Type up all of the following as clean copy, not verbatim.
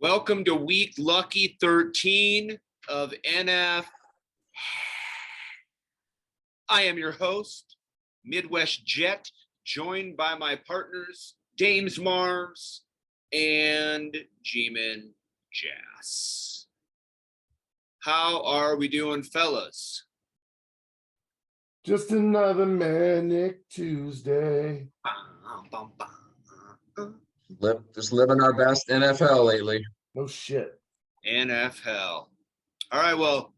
Welcome to week lucky 13 of NF. I am your host, Midwest Jet, joined by my partners, Dames Mars and Dames Jas. How are we doing, fellas? Just another manic Tuesday. Just living our best NFHell lately. No shit. NFHell. All right, well,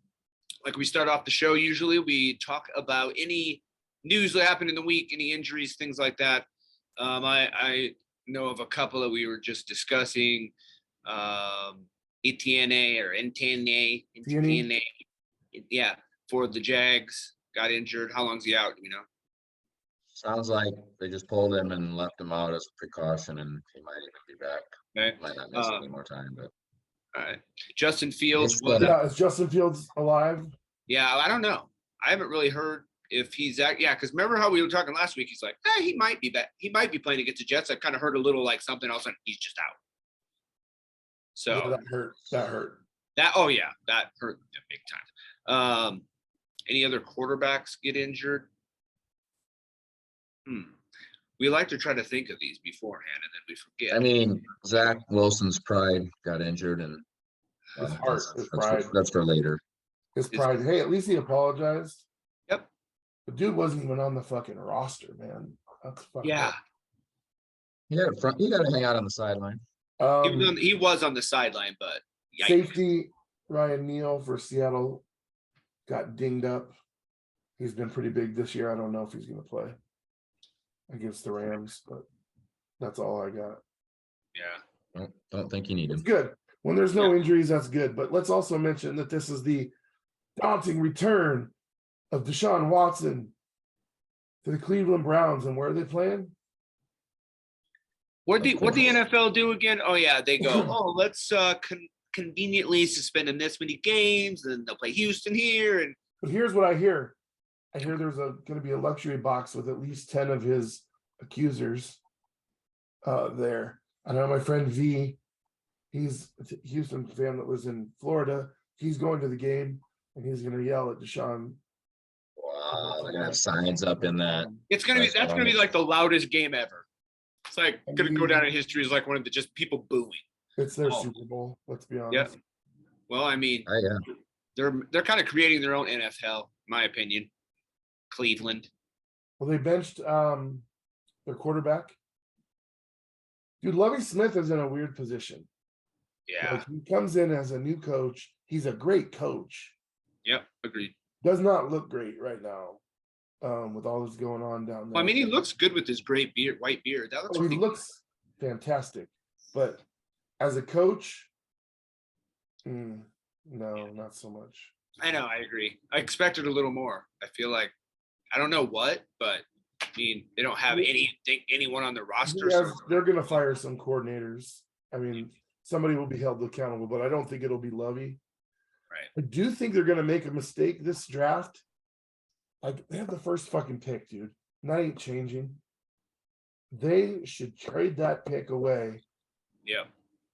like we start off the show, usually we talk about any news that happened in the week, any injuries, things like that. I know of a couple that we were just discussing. ETNA or NTNA. Yeah, for the Jags, got injured. How long's he out, Sounds like they just pulled him and left him out as a precaution, and he might even be back. Okay. Might not miss any more time, but All right. Justin Fields. Yeah, is Justin Fields alive? Yeah, I don't know. I haven't really heard if he's at. Yeah, because remember how we were talking last week? He's like, he might be back. He might be playing against the Jets. I kind of heard a little like something else, and he's just out. So yeah, that hurt. That hurt. That hurt big time. Any other quarterbacks get injured? We like to try to think of these beforehand, and then we forget. I mean, Zach Wilson's pride got injured, and his heart, his pride. That's for later. His pride. Hey, at least he apologized. Yep. The dude wasn't even on the fucking roster, man. That's fucking yeah. You got to hang out on the sideline. He was on the sideline, but yikes. Safety Ryan Neal for Seattle got dinged up. He's been pretty big this year. I don't know if he's going to play against the Rams, but that's all I got. Yeah. Don't think you need him. It's good. When there's no injuries, that's good. But let's also mention that this is the daunting return of Deshaun Watson to the Cleveland Browns. And where are they playing? What the NFL do again? Oh, yeah. They go, let's conveniently suspend them this many games, and then they'll play Houston here. But here's what I hear. I hear there's going to be a luxury box with at least 10 of his accusers there. I know my friend V, he's a Houston fan that lives in Florida. He's going to the game, and he's going to yell at Deshaun. Wow, they're going to have signs up in that. That's going to be like the loudest game ever. It's like going to go down in history as like one of the just people booing. It's their Super Bowl, let's be honest. Yeah. Well, I mean, they're kind of creating their own NFL, in my opinion. Cleveland. Well, they benched their quarterback. Dude, Lovie Smith is in a weird position. Yeah. Like, he comes in as a new coach. He's a great coach. Yep, agreed. Does not look great right now with all this going on down there. Well, I mean, he looks good with his great beard, white beard. That looks he looks fantastic. But as a coach, no, not so much. I know, I agree. I expected a little more. I feel like I don't know what, but I mean, they don't have anyone on the roster. They're going to fire some coordinators. I mean, somebody will be held accountable, but I don't think it'll be Lovie. Right. I do think they're going to make a mistake this draft. Like, they have the first fucking pick, dude. And that ain't changing. They should trade that pick away. Yeah.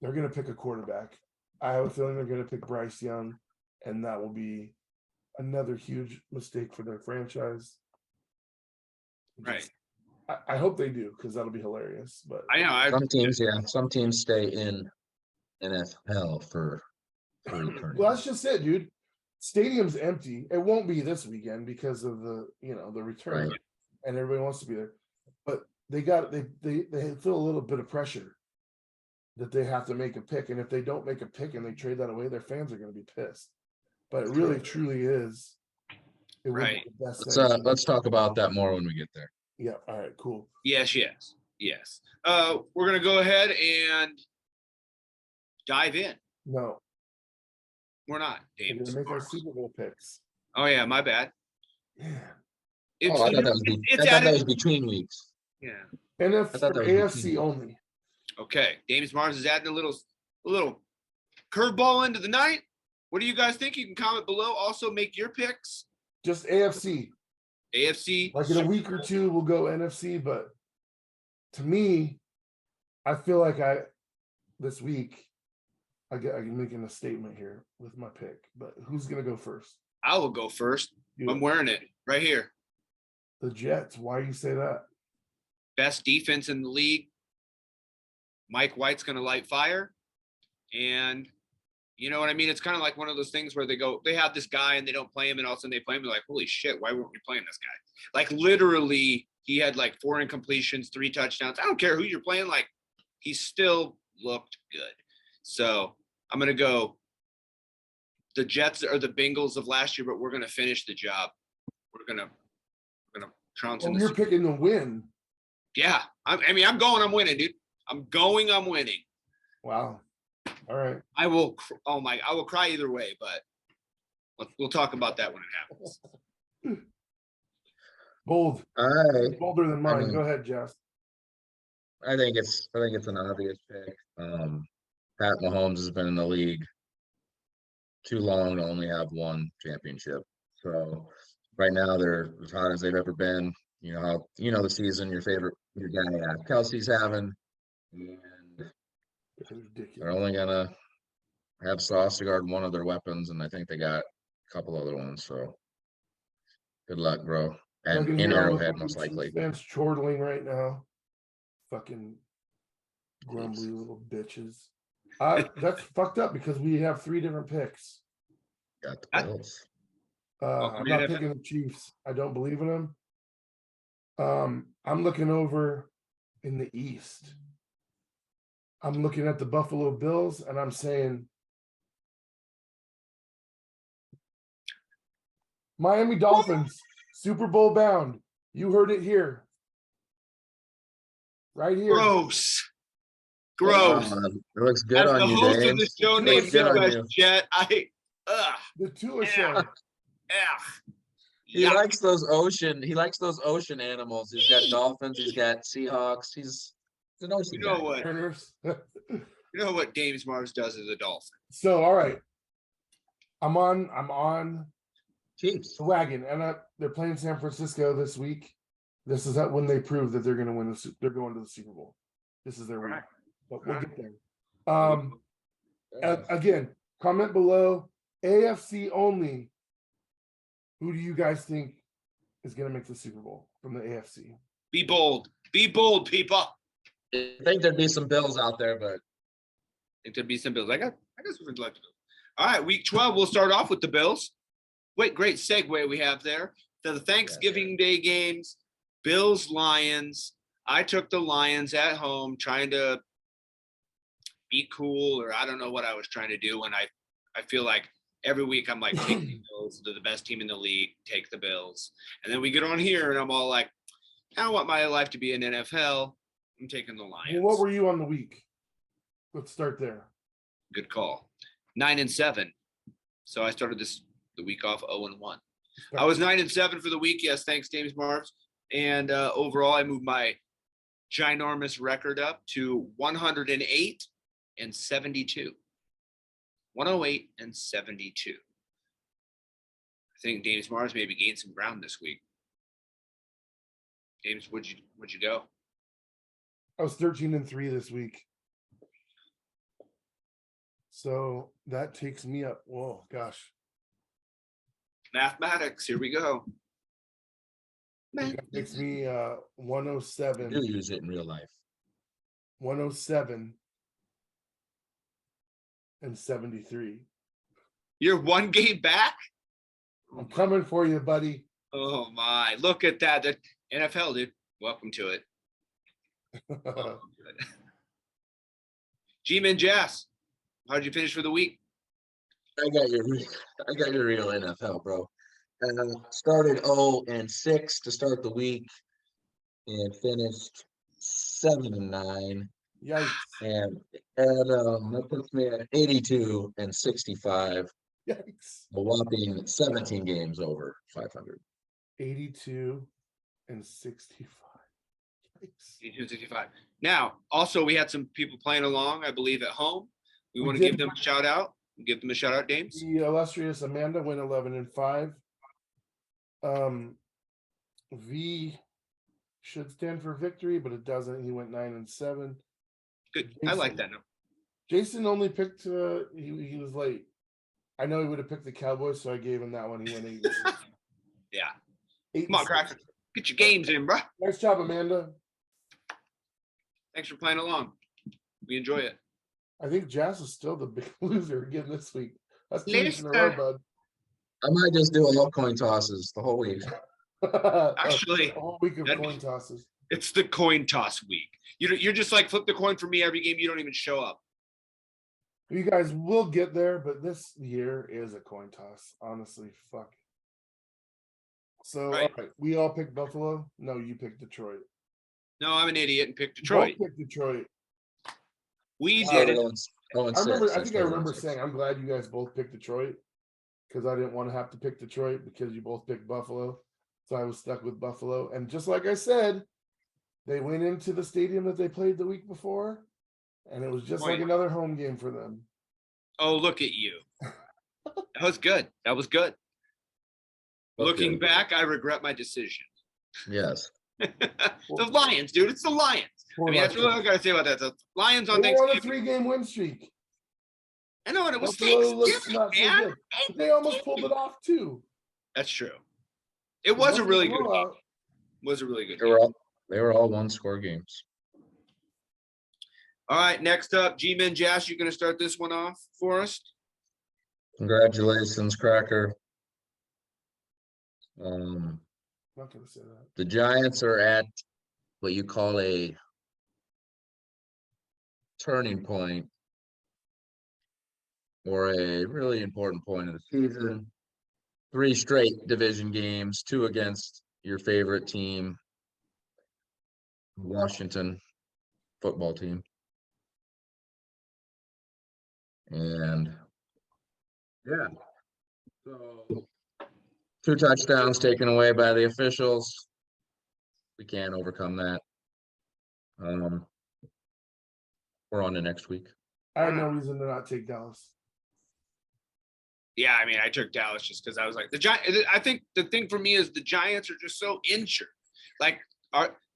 They're going to pick a quarterback. I have a feeling they're going to pick Bryce Young, and that will be another huge mistake for their franchise. Right. I hope they do, because that'll be hilarious. But I know some teams stay in NFL for eternity. Well, that's just it, dude. Stadium's empty. It won't be this weekend because of the return, and everybody wants to be there. But they feel a little bit of pressure that they have to make a pick, and if they don't make a pick and they trade that away, their fans are going to be pissed. But it really, truly is. Right. Let's talk about that more when we get there. Yeah. All right. Cool. Yes. We're gonna go ahead and dive in. No, we're not. We're gonna make our Super Bowl picks. Oh yeah, my bad. Yeah. I thought that was between weeks. Yeah. AFC only. Okay. Dames Mars is adding a little curveball into the night. What do you guys think? You can comment below. Also, make your picks. Just AFC. Like in a week or two, we'll go NFC. But to me, I feel like this week, I'm making a statement here with my pick, but who's gonna go first? I will go first. You. I'm wearing it right here. The Jets. Why you say that? Best defense in the league. Mike White's going to light fire. And you know what I mean? It's kind of like one of those things where they have this guy and they don't play him, and all of a sudden they play him. They're like, holy shit, why weren't we playing this guy? Like literally, he had like 4 incompletions, 3 touchdowns. I don't care who you're playing. Like he still looked good. So I'm going to go. The Jets are the Bengals of last year, but we're going to finish the job. We're going to trounce in the You're picking the win. Yeah. I'm winning, dude. I'm winning. Wow. All right. I will cry either way, but we'll talk about that when it happens. Bold. All right. Bolder than mine. I mean, Go ahead, Jess. I think it's an obvious pick. Pat Mahomes has been in the league too long to only have one championship. So right now they're as hot as they've ever been. You know how the season your guy Kelsey's having, and they're only gonna have Sauce to guard one of their weapons, and I think they got a couple other ones. So good luck, bro. And in Arrowhead, most likely. Fans chortling right now. Fucking grumbly little bitches. That's fucked up because we have 3 different picks. Got the Bills. I'm not picking the Chiefs. I don't believe in them. I'm looking over in the East. I'm looking at the Buffalo Bills, and I'm saying Miami Dolphins, Super Bowl bound. You heard it here. Right here. Gross. It looks good As on the you, host Dave. of this show, Looks good on you. Jet, The Tua show. He likes those ocean animals. He's got dolphins. He's got Seahawks. He's an ocean You know guy. what? Turners. You know what Dames Mars does as a Dolphin. So, all right. I'm on Chiefs. the wagon, and they're playing San Francisco this week. This is when they prove that they're going to win. They're going to the Super Bowl. This is their week, but we'll get there. Again, comment below. AFC only. Who do you guys think is going to make the Super Bowl from the AFC? Be bold, people. I think there'd be some Bills out there, but I think there'd be some Bills. I guess we'd like to. All right, week 12. We'll start off with the Bills. Wait, great segue we have there. The Thanksgiving Day games. Bills, Lions. I took the Lions at home, trying to be cool, or I don't know what I was trying to do. And I feel like every week I'm like, take the Bills. They're the best team in the league. Take the Bills. And then we get on here, and I'm all like, I don't want my life to be an NFHell. I'm taking the Lions. Well, what were you on the week? Let's start there. Good call. 9-7. So I started the week off 0-1. I was 9-7 for the week. Yes, thanks, James Marves. And overall, I moved my ginormous record up to 108-72. 108-72. I think James Mars maybe gained some ground this week. James, would you go? I was 13-3 this week. So that takes me up. Whoa, gosh. Mathematics, here we go. That makes me 107. You do use it in real life. 107 and 73. You're 1 game back? I'm coming for you, buddy. Oh my, look at that. The NFL, dude. Welcome to it. Oh, Dames and Jas, how'd you finish for the week? I got your real NFL, bro. Started 0-6 to start the week, and finished 7-9. Yikes! And that puts me at 82-65. Yikes! A whopping 17 games over 500. 82-65. Yikes! 82-65. Now, also, we had some people playing along, I believe, at home. We want to did. give them a shout out. Give them a shout out, Dames. The illustrious Amanda went 11-5. V should stand for victory, but it doesn't. He went 9-7. Good. I like that number. Jason only picked. He was late. I know he would have picked the Cowboys, so I gave him that one. He went 8-6. Yeah. 8 Come on, and 6. Cracker. Get your games in, bro. Nice job, Amanda. Thanks for playing along. We enjoy it. I think Jas is still the big loser again this week. That's 2 weeks in a Listen. row, bud. I might just do all coin tosses the whole week. Actually, a whole week of that'd coin be- tosses. It's the coin toss week. You're just like flip the coin for me every game. You don't even show up. You guys will get there, but this year is a coin toss. Honestly, fuck. So, Right. all right, we all picked Buffalo. No, you picked Detroit. No, I'm an idiot and picked You Detroit. both picked Detroit. We Started did it. 0-6. I remember. I think I started remember 0-6. saying, "I'm glad you guys both picked Detroit," because I didn't want to have to pick Detroit because you both picked Buffalo. So I was stuck with Buffalo, and just like I said, they went into the stadium that they played the week before, and it was just like Right. another home game for them. Oh, look at you. That was good. That was good. Looking Okay. back, I regret my decision. Yes. The Lions, dude. It's the Lions. I mean, that's really all I gotta say about that. The Lions on They were on a Thanksgiving. 3-game win streak. I know, and it was Buffalo looks Thanksgiving, not so man. good. But they almost pulled it off too. That's true. It was a wasn't really good game. blowout. Was a really good They game. were all one-score games. All right, next up, G-Men Jas, you're gonna start this one off for us. Congratulations, Cracker. I'm not gonna say that. The Giants are at what you call a turning point or a really important point of the season. 3 straight division games, 2 against your favorite team, Washington football team. And yeah, so 2 touchdowns taken away by the officials. We can't overcome that. We're on to next week. I had no reason to not take Dallas. Yeah, I mean, I took Dallas just because I was like the Giants. I think the thing for me is the Giants are just so injured. Like,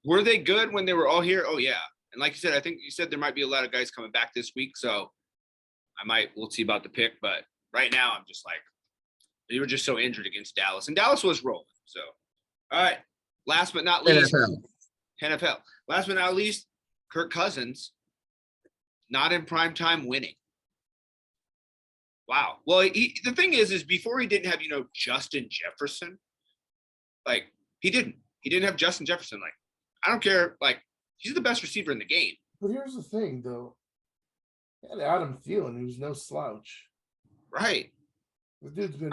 were they good when they were all here? Oh yeah, and like you said, I think you said there might be a lot of guys coming back this week, so we'll see about the pick. But right now, I'm just like, they were just so injured against Dallas, and Dallas was rolling. So, all right, last but not least, NFL. Last but not least, Kirk Cousins, not in prime time winning. Wow. Well, the thing is before he didn't have, Justin Jefferson. Like, he didn't have Justin Jefferson. Like, I don't care. Like, he's the best receiver in the game. But here's the thing, though. He had Adam Thielen, who's no slouch. Right. The dude's been.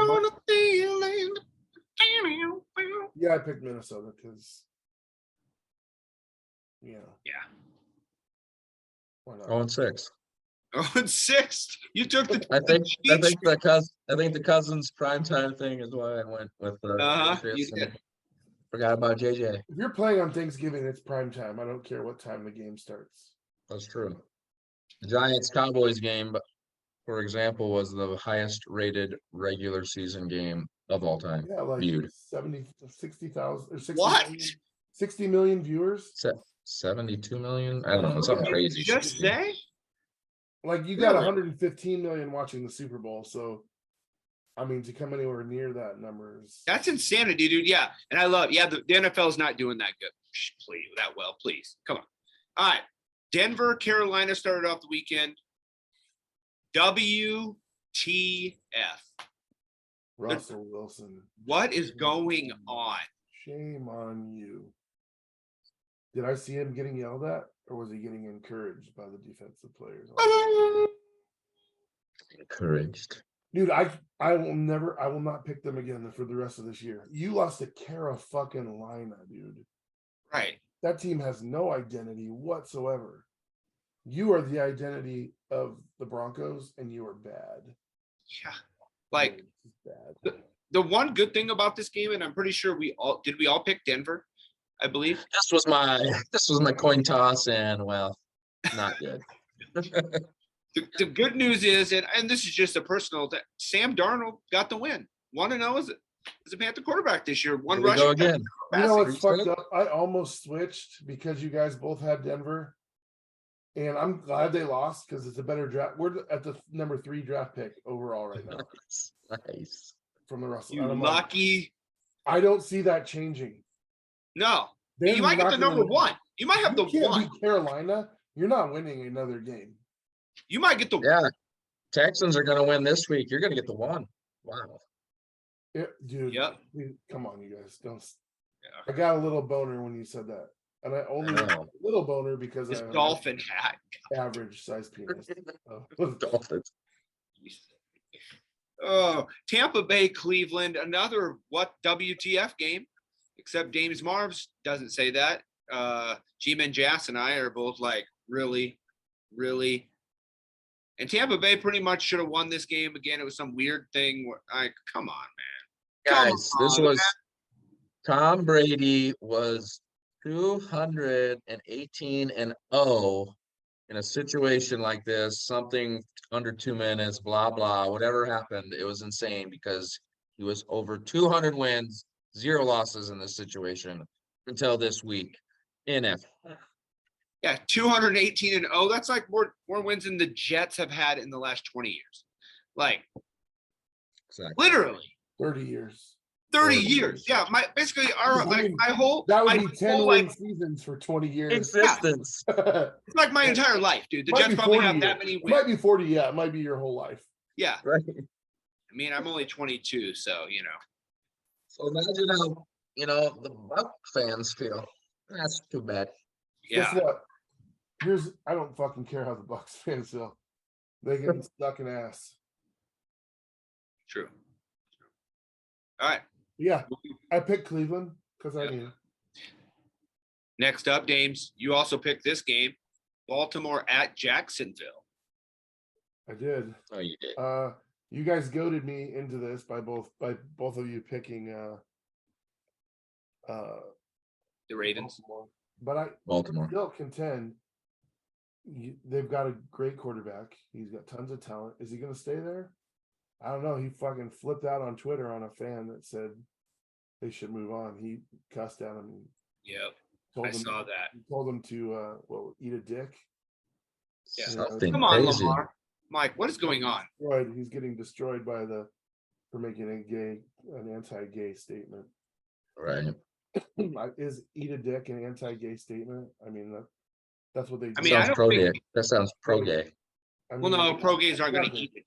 Yeah, I picked Minnesota because. Yeah. Why not? 0-6. 0-6. You took the. I think the Cousins primetime thing is why I went with the Patriots. You did. Forgot about JJ. If you're playing on Thanksgiving, it's prime time. I don't care what time the game starts. That's true. The Giants-Cowboys game, for example, was the highest rated regular season game of all time. Yeah, like viewed. 60,000 or 60 What? million, 60 million viewers. 72 million? I don't know. Something Yeah. crazy. Did you just say? Like you got Really? 115 million watching the Super Bowl. So, I mean, to come anywhere near that number is. That's insanity, dude. Yeah. And I love, the NFL is not doing that good. Please, that well, please. Come on. All right. Denver, Carolina started off the weekend. WTF. Russell Wilson. What is going on? Shame on you. Did I see him getting yelled at, or was he getting encouraged by the defensive players? Encouraged. Dude, I will not pick them again for the rest of this year. You lost to Carolina, dude. Right. That team has no identity whatsoever. You are the identity of the Broncos, and you are bad. Yeah. Like, bad. The one good thing about this game, and I'm pretty sure we all pick Denver, I believe. This was my coin toss, and well, not good. The good news is, and this is just a personal, that Sam Darnold got the win. 1-0 as a Panther quarterback this year. One rush. Go again. You know what's fucked up? I almost switched because you guys both had Denver. And I'm glad they lost because it's a better draft. We're at the number 3 draft pick overall right now Nice. from the Russell. You And I'm like, lucky. I don't see that changing. No. They're You might get not the gonna number win. one. You might have You the can't one. beat Carolina. You're not winning another game. You might get the Yeah. Texans are gonna win this week. You're gonna get the one. Wow. Yeah, dude. Yep. Come on, you guys. Don't. Yeah. I got a little boner when you said that, and I only got know. a little boner because This I have dolphin hat. average size penis. So, Dolphins. Oh, Tampa Bay, Cleveland, another WTF game, except Dames Marvs doesn't say that. Dames and Jas and I are both like, really. And Tampa Bay pretty much should have won this game again. It was some weird thing where, come on, man. Guys, this was Tom Brady was 218-0 in a situation like this, something under 2 minutes, blah, blah, whatever happened. It was insane because he was over 200 wins, 0 losses in this situation until this week. NF. Yeah, 218-0. That's like more wins than the Jets have had in the last 20 years. Like, Exactly. literally 30 years. 30 40 years. Yeah, my whole That would my be 10 whole, win seasons for 20 years. Existence. it's like my entire life, dude. The Might Jets be probably 40 have years. that many It wins. might be 40. Yeah, it might be your whole life. Yeah, Right. I mean, I'm only 22, so you know. So imagine how, the Buck fans feel. That's too bad. Guess Yeah, what? I don't fucking care how the Bucks fans feel. They can suck an ass. true. All right. Yeah, I picked Cleveland because I knew. Next up, Dames. You also picked this game, Baltimore at Jacksonville. I did. Oh, you did. You guys goaded me into this by both of you picking The Ravens. Baltimore. But I Baltimore. still contend they've got a great quarterback. He's got tons of talent. Is he going to stay there? I don't know. He fucking flipped out on Twitter on a fan that said they should move on. He cussed at him. Yep, Told I him, saw that. He told him to eat a dick. Yeah. Something Come on, crazy. Lamar. Mike, what is going on? He's getting destroyed for making an anti-gay statement. Right. Is eat a dick an anti-gay statement? I mean, that's what they do. I mean, I Sounds don't pro think- gay. That sounds pro gay. I Well, mean, no, pro gays aren't going to yeah, eat the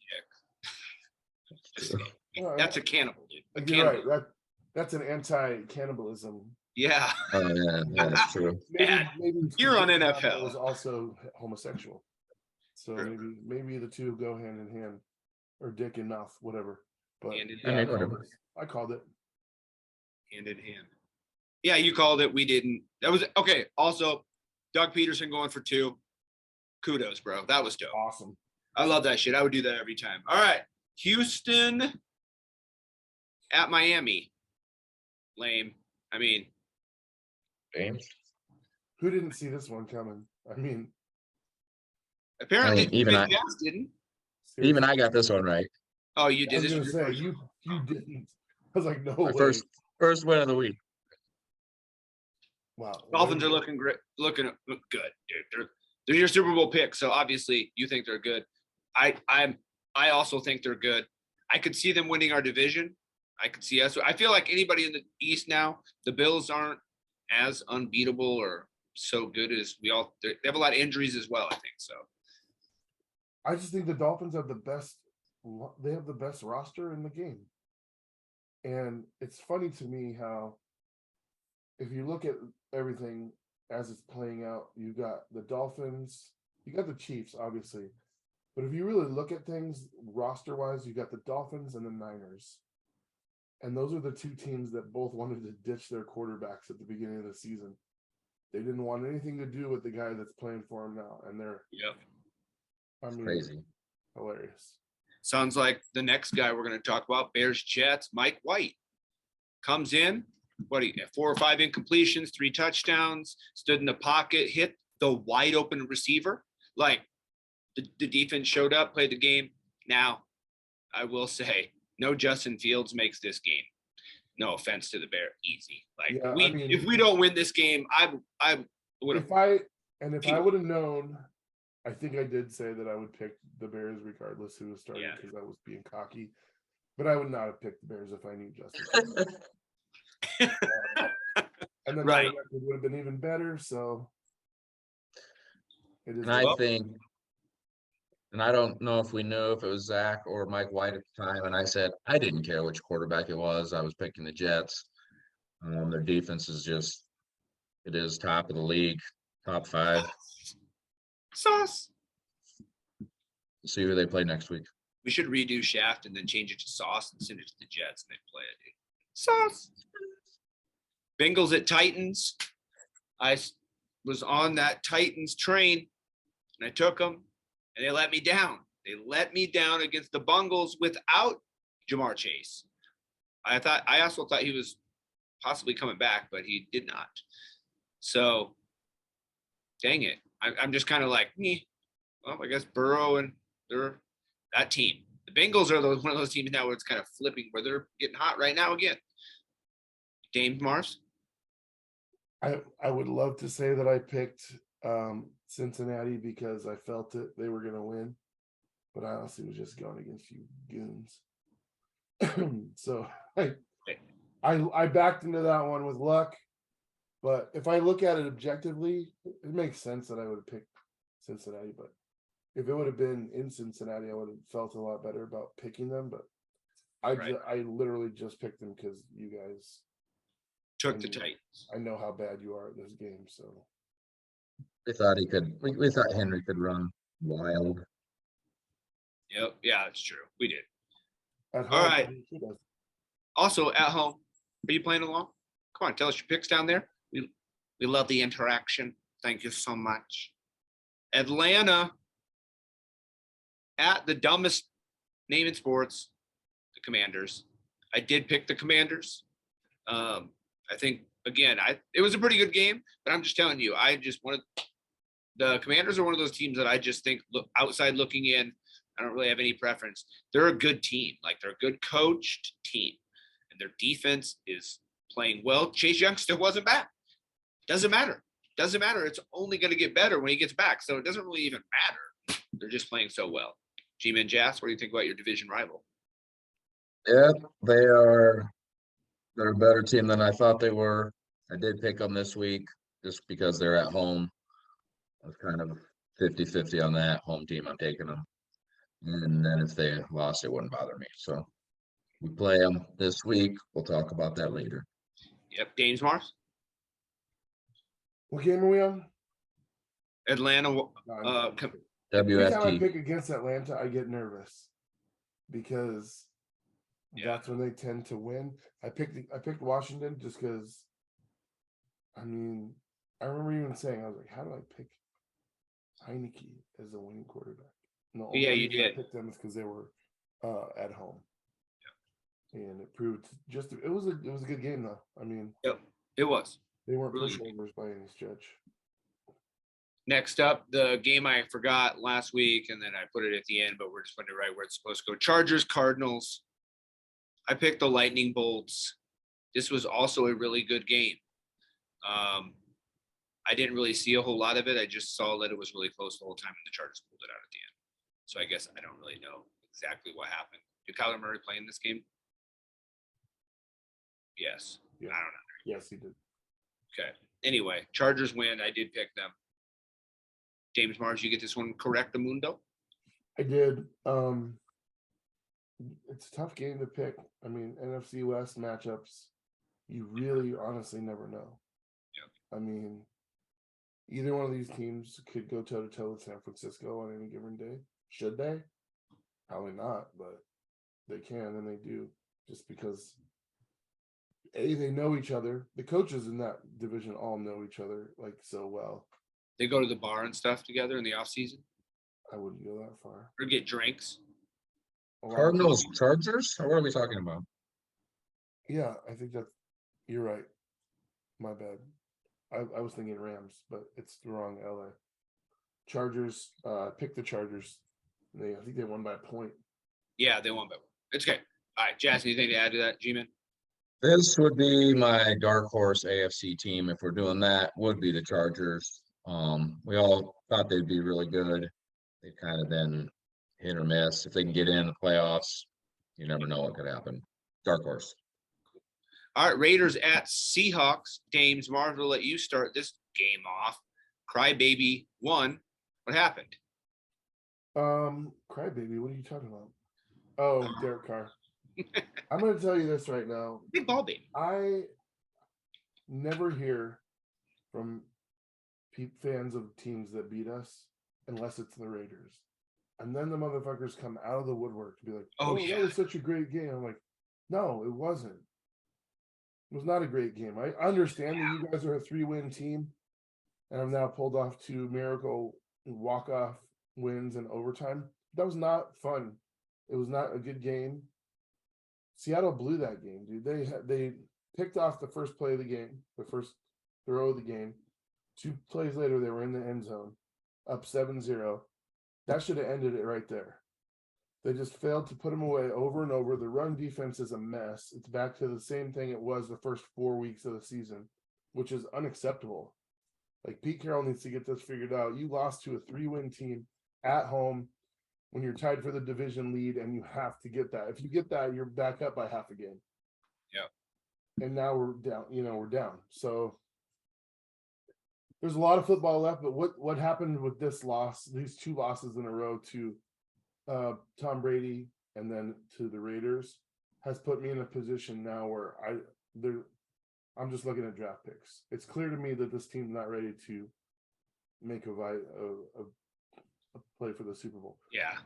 dick. well, That's a cannibal, dude. A You're cannibal. right. That's an anti-cannibalism. Yeah. Oh yeah, that's true. Bad. Maybe You're on Cristiano NFL. was also homosexual, so True. maybe the two go hand in hand, or dick and mouth, whatever. But Hand in yeah, hand. Whatever. I called it. Hand in hand. Yeah, you called it. We didn't. That was okay. Also, Doug Peterson going for 2. Kudos, bro. That was dope. Awesome. I love that shit. I would do that every time. All right. Houston at Miami. Lame. I mean, James. Who didn't see this one coming? I mean, apparently even I- Jas didn't. Even I got this one right. Oh, you I did was this. gonna was your say first- you didn't. I was like, no My way. first win of the week. Wow. Dolphins are looking great. Look good, dude. They're your Super Bowl pick, so obviously you think they're good. I also think they're good. I could see them winning our division. I could see us. I feel like anybody in the East now, the Bills aren't as unbeatable or so good as we all. They have a lot of injuries as well, I think so. I just think the Dolphins have the best. They have the best roster in the game, and it's funny to me how, if you look at everything as it's playing out, you got the Dolphins, you got the Chiefs, obviously, but if you really look at things roster-wise, you got the Dolphins and the Niners, and those are the two teams that both wanted to ditch their quarterbacks at the beginning of the season. They didn't want anything to do with the guy that's playing for them now, and they're Yep. I mean, Crazy. hilarious. Sounds like the next guy we're going to talk about, Bears Jets, Mike White. Comes in, 4 or 5 incompletions, 3 touchdowns, stood in the pocket, hit the wide open receiver. Like the defense showed up, played the game. Now, I will say, no Justin Fields makes this game. No offense to the Bear, easy. Like Yeah, I mean, if we don't win this game, I would have. If I would have known I think I did say that I would pick the Bears regardless who was starting Yeah. because I was being cocky. But I would not have picked the Bears if I knew Justin. And then Right. that record would have been even better. So it is. And I think, and I don't know if we knew if it was Zach or Mike White at the time, and I said I didn't care which quarterback it was. I was picking the Jets. Their defense is just, it is top of the league, top 5. Sauce. See who they play next week. We should redo Shaft and then change it to Sauce and send it to the Jets and they play it. Dude. Sauce. Bengals at Titans. I was on that Titans train and I took them and they let me down. They let me down against the Bengals without Jamar Chase. I also thought he was possibly coming back, but he did not. So, dang it. I'm just kind of like, well, I guess Burrow and they're that team. The Bengals are one of those teams now where it's kind of flipping, where they're getting hot right now again. Dames Mars? I would love to say that I picked Cincinnati because I felt it they were going to win, but I honestly was just going against you goons. So I backed into that one with luck, but if I look at it objectively, it makes sense that I would have picked Cincinnati. But if it would have been in Cincinnati, I would have felt a lot better about picking them. But I literally just picked them because you guys took the Titans. I know how bad you are at this game, so We thought he could. We thought Henry could run wild. Yep. Yeah, that's true. We did. All right. Also at home, are you playing along? Come on, tell us your picks down there. We love the interaction. Thank you so much. Atlanta at the dumbest name in sports, the Commanders. I did pick the Commanders. I think again, it was a pretty good game, but I'm just telling you, the Commanders are one of those teams that I just think outside looking in, I don't really have any preference. They're a good team. Like they're a good coached team. And their defense is playing well. Chase Young still wasn't back. Doesn't matter. It's only going to get better when he gets back. So it doesn't really even matter. They're just playing so well. Dames and Jas, what do you think about your division rival? Yeah, they're a better team than I thought they were. I did pick them this week just because they're at home. I was kind of 50-50 on that home team. I'm taking them. And then if they lost, it wouldn't bother me. So we play them this week. We'll talk about that later. Yep. Dames Mars? What game are we on? Atlanta. Every time I WFT. pick against Atlanta, I get nervous because that's when they tend to win. I picked Washington just because. I mean, I remember even saying, I was like, how do I pick Heineke as a winning quarterback? No, Yeah, you did. I picked them because they were at home. And it proved it was a good game though. I mean, yep, it was. They weren't pushovers by any stretch. Next up, the game I forgot last week, and then I put it at the end, but we're just putting it right where it's supposed to go. Chargers, Cardinals. I picked the Lightning Bolts. This was also a really good game. I didn't really see a whole lot of it. I just saw that it was really close the whole time, and the Chargers pulled it out at the end. So I guess I don't really know exactly what happened. Did Kyler Murray play in this game? Yes. Yeah. I don't know. Yes, he did. Okay. Anyway, Chargers win. I did pick them. James Mars, you get this one correct, Amundo? I did. It's a tough game to pick. I mean, NFC West matchups, you really honestly never know. Yeah. I mean, either one of these teams could go toe-to-toe with San Francisco on any given day. Should they? Probably not, but they can and they do just because they know each other. The coaches in that division all know each other like so well. They go to the bar and stuff together in the off season. I wouldn't go that far. Or get drinks. Cardinals, Chargers? Or what are we talking about? Yeah, I think you're right. My bad. I was thinking Rams, but it's the wrong LA. Chargers, pick the Chargers. I think they won by a point. Yeah, they won by one. It's okay. All right, Jazz, anything to add to that, G-Man? This would be my dark horse AFC team. If we're doing that, would be the Chargers. We all thought they'd be really good. They've kind of been hit or miss. If they can get in the playoffs, you never know what could happen. Dark horse. All right, Raiders at Seahawks. Dames, Marvel, let you start this game off. Crybaby won. What happened? Crybaby, what are you talking about? Oh, Derek Carr. I'm going to tell you this right now. Big ball baby. I never hear from fans of teams that beat us unless it's the Raiders. And then the motherfuckers come out of the woodwork to be like, Oh, yeah. That was such a great game. I'm like, no, it wasn't. It was not a great game. I understand that you guys are a 3-win team and have now pulled off 2 miracle walk-off wins in overtime. That was not fun. It was not a good game. Seattle blew that game, dude. They picked off the first play of the game, the first throw of the game. 2 plays later, they were in the end zone, up 7-0. That should have ended it right there. They just failed to put them away over and over. The run defense is a mess. It's back to the same thing it was the first 4 weeks of the season, which is unacceptable. Like, Pete Carroll needs to get this figured out. You lost to a 3-win team at home when you're tied for the division lead, and you have to get that. If you get that, you're back up by half a game. Yeah. And now we're down. We're down. So there's a lot of football left, but what happened with this loss, these 2 losses in a row to Tom Brady and then to the Raiders, has put me in a position now where I'm just looking at draft picks. It's clear to me that this team's not ready to make a play for the Super Bowl. Yeah.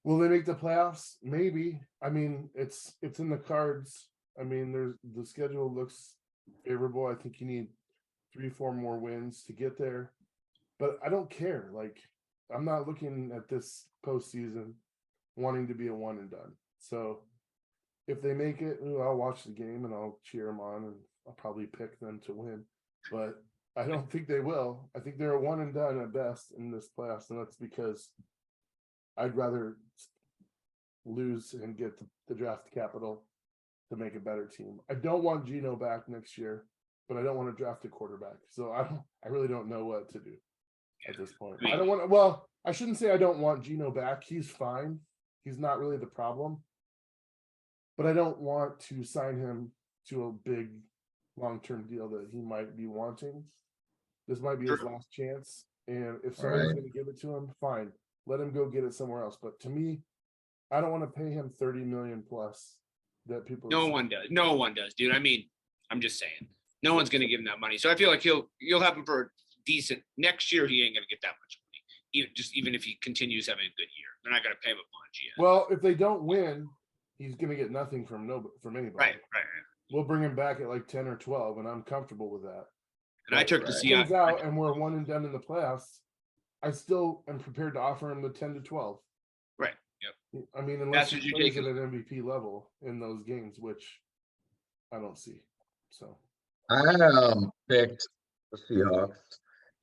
Will they make the playoffs? Maybe. I mean, it's in the cards. I mean, the schedule looks favorable. I think you need 3-4 more wins to get there. But I don't care. Like, I'm not looking at this postseason wanting to be a one and done. So if they make it, I'll watch the game and I'll cheer them on, and I'll probably pick them to win. But I don't think they will. I think they're a one and done at best in this playoffs, and that's because I'd rather lose and get the draft capital to make a better team. I don't want Geno back next year, but I don't want to draft a quarterback. So I really don't know what to do at this point. I don't want to, well, I shouldn't say I don't want Geno back. He's fine. He's not really the problem. But I don't want to sign him to a big long-term deal that he might be wanting. This might be his last chance. And if somebody's going to give it to him, fine. Let him go get it somewhere else. But to me, I don't want to pay him $30 million plus that people. No one does. No one does, dude. I mean, I'm just saying. No one's going to give him that money. So I feel like you'll have him for a decent next year. He ain't going to get that much money. Even if he continues having a good year, they're not going to pay him a bunch yet. Well, if they don't win, he's going to get nothing from anybody. Right. We'll bring him back at like 10 or 12, and I'm comfortable with that. And I took the Seahawks out, and we're one and done in the playoffs. I still am prepared to offer him the 10 to 12. Right. Yep. I mean, unless he plays at an MVP level in those games, which I don't see. So I picked the Seahawks,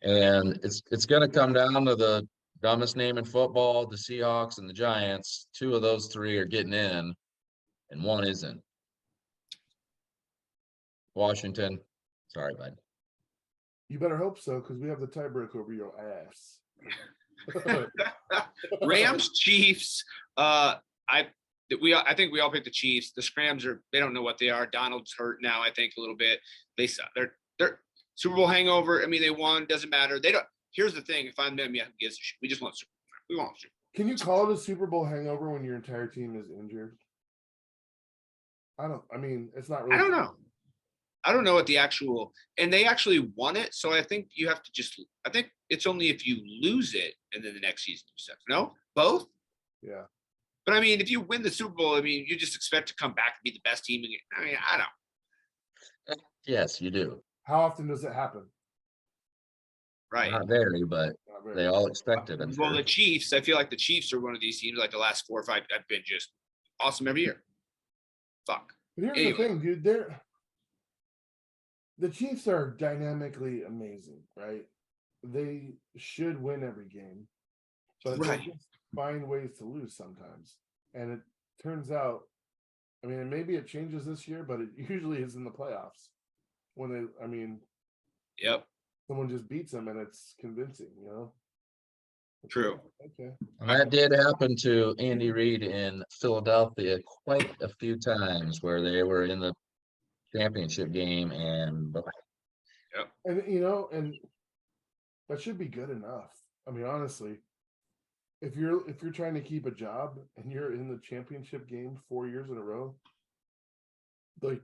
and it's going to come down to the dumbest name in football, the Seahawks and the Giants. 2 of those 3 are getting in, and 1 isn't. Washington. Sorry, bud. You better hope so, because we have the tiebreak over your ass. Rams, Chiefs. I think we all picked the Chiefs. The Scrams they don't know what they are. Donald's hurt now, I think, a little bit. They're Super Bowl hangover. I mean, they won. Doesn't matter. They don't. Here's the thing. If I'm them, yeah, who gives a shit? We just want Super Bowl. We want Super Bowl. Can you call it a Super Bowl hangover when your entire team is injured? I mean, it's not really. I don't know. I don't know what the actual, and they actually won it. So I think you have to I think it's only if you lose it and then the next season you suck. No, both. Yeah. But I mean, if you win the Super Bowl, I mean, you just expect to come back and be the best team again. I mean, I don't. Yes, you do. How often does it happen? Right. Not very, but they all expect it. Well, the Chiefs, I feel like the Chiefs are one of these teams, like the last 4 or 5 have been just awesome every year. Fuck. But here's the thing, dude. The Chiefs are dynamically amazing, right? They should win every game, but they just find ways to lose sometimes. And it turns out, I mean, maybe it changes this year, but it usually is in the playoffs when they, I mean, yep. someone just beats them and it's convincing, you know. True. Okay. And that did happen to Andy Reid in Philadelphia quite a few times where they were in the championship game and And you know, and that should be good enough. I mean, honestly, if you're trying to keep a job and you're in the championship game 4 years in a row, like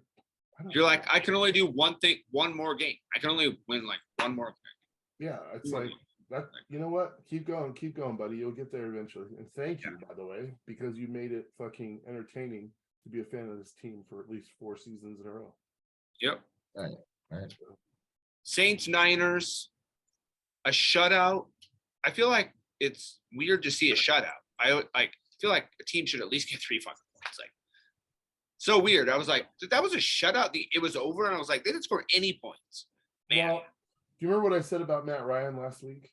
You're like, I can only do one thing, one more game. I can only win like one more thing. yeah, it's like that. You know what? Keep going, buddy. You'll get there eventually. And thank you, by the way, because you made it fucking entertaining to be a fan of this team for at least 4 seasons in a row. Yep. right. Saints Niners, a shutout. I feel like it's weird to see a shutout. I feel like a team should at least get 3 fucking points. Like, so weird. I was like, that was a shutout. It was over, and I was like, they didn't score any points. Man. Well, do you remember what I said about Matt Ryan last week?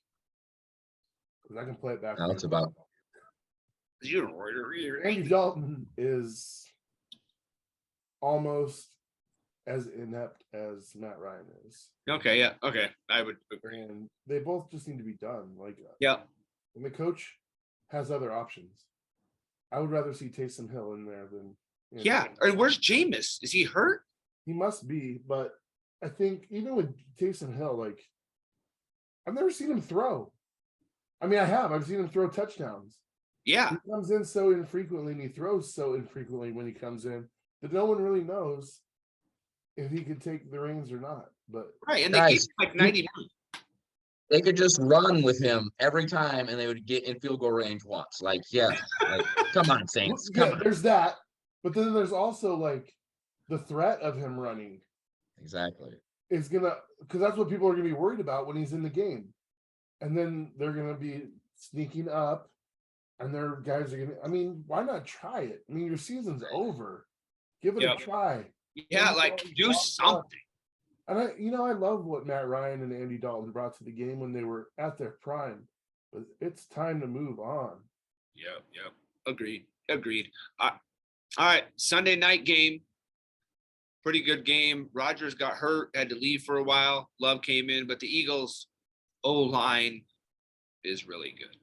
Because I can play it back. Now it's about Andy Dalton is almost as inept as Matt Ryan is. Okay, yeah, okay. I would agree. And they both just need to be done. Like, yeah. And the coach has other options. I would rather see Taysom Hill in there than. Yeah. And where's Jameis? Is he hurt? He must be, but I think even with Taysom Hill, like, I've never seen him throw. I mean, I have. I've seen him throw touchdowns. Yeah. He comes in so infrequently and he throws so infrequently when he comes in that no one really knows if he could take the reins or not. But right, and they gave him like 90 million. They could just run with him every time and they would get in field goal range once. Like, yeah, like, come on, Saints. Come on. There's that. But then there's also like the threat of him running. Exactly. Is gonna, because that's what people are gonna be worried about when he's in the game. And then they're gonna be sneaking up and their guys are gonna, I mean, why not try it? I mean, your season's over. Give it a try. Yeah, like do something. And I love what Matt Ryan and Andy Dalton brought to the game when they were at their prime. But it's time to move on. Yep. Agreed. All right, Sunday night game. Pretty good game. Rodgers got hurt, had to leave for a while. Love came in, but the Eagles' O-line is really good.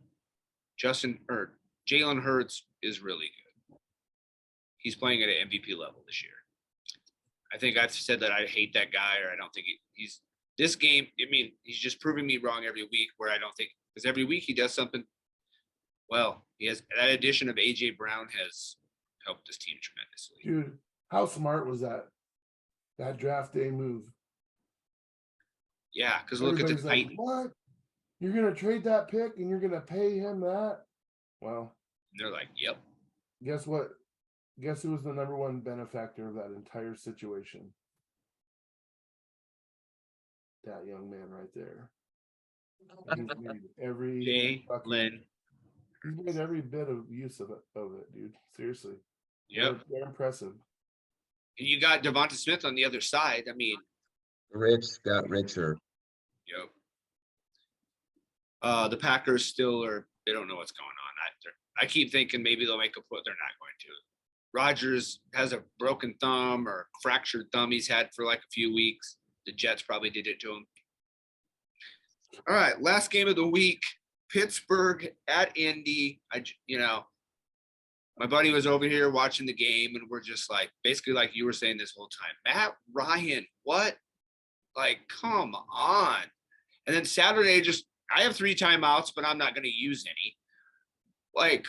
Jalen Hurts is really good. He's playing at an MVP level this year. I think I've said that I hate that guy, or I don't think he's this game. I mean, he's just proving me wrong every week. Where I don't think, because every week he does something. Well, he has that addition of AJ Brown has helped this team tremendously. Dude, how smart was that draft day move? Yeah, because look at the Titans. Like, what? You're gonna trade that pick and you're gonna pay him that? Well, they're like, yep. Guess what? Guess who was the number one benefactor of that entire situation? That young man right there. He's made every bit of use of it, dude. Seriously. Yep. They're impressive. And you got Devonta Smith on the other side. I mean, Rich got richer. Yep. The Packers still they don't know what's going on. I keep thinking maybe they'll make a put. They're not going to. Rodgers has a broken thumb or fractured thumb he's had for like a few weeks. The Jets probably did it to him. All right, last game of the week, Pittsburgh at Indy. My buddy was over here watching the game, and we're just like, basically like you were saying this whole time, Matt Ryan, what? Like, come on. And then Saturday, I have 3 timeouts, but I'm not going to use any. Like,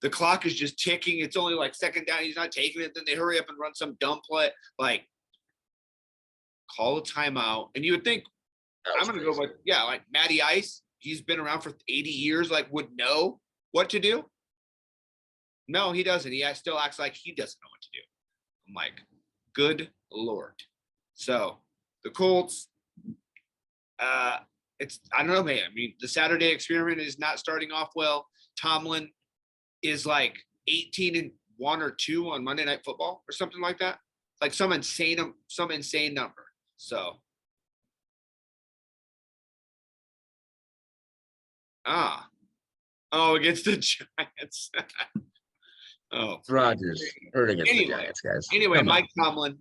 the clock is just ticking. It's only like second down. He's not taking it. Then they hurry up and run some dumb play. Like, call a timeout. And you would think, I'm going to go like Matty Ice. He's been around for 80 years, like would know what to do. No, he doesn't. He still acts like he doesn't know what to do. I'm like, good Lord. So the Colts, I don't know, man. I mean, the Saturday experiment is not starting off well. Tomlin is like 18-1 or 2 on Monday Night Football or something like that. Like some insane number. So against the Giants. Rodgers hurt against the Giants, guys. Anyway, Mike Tomlin.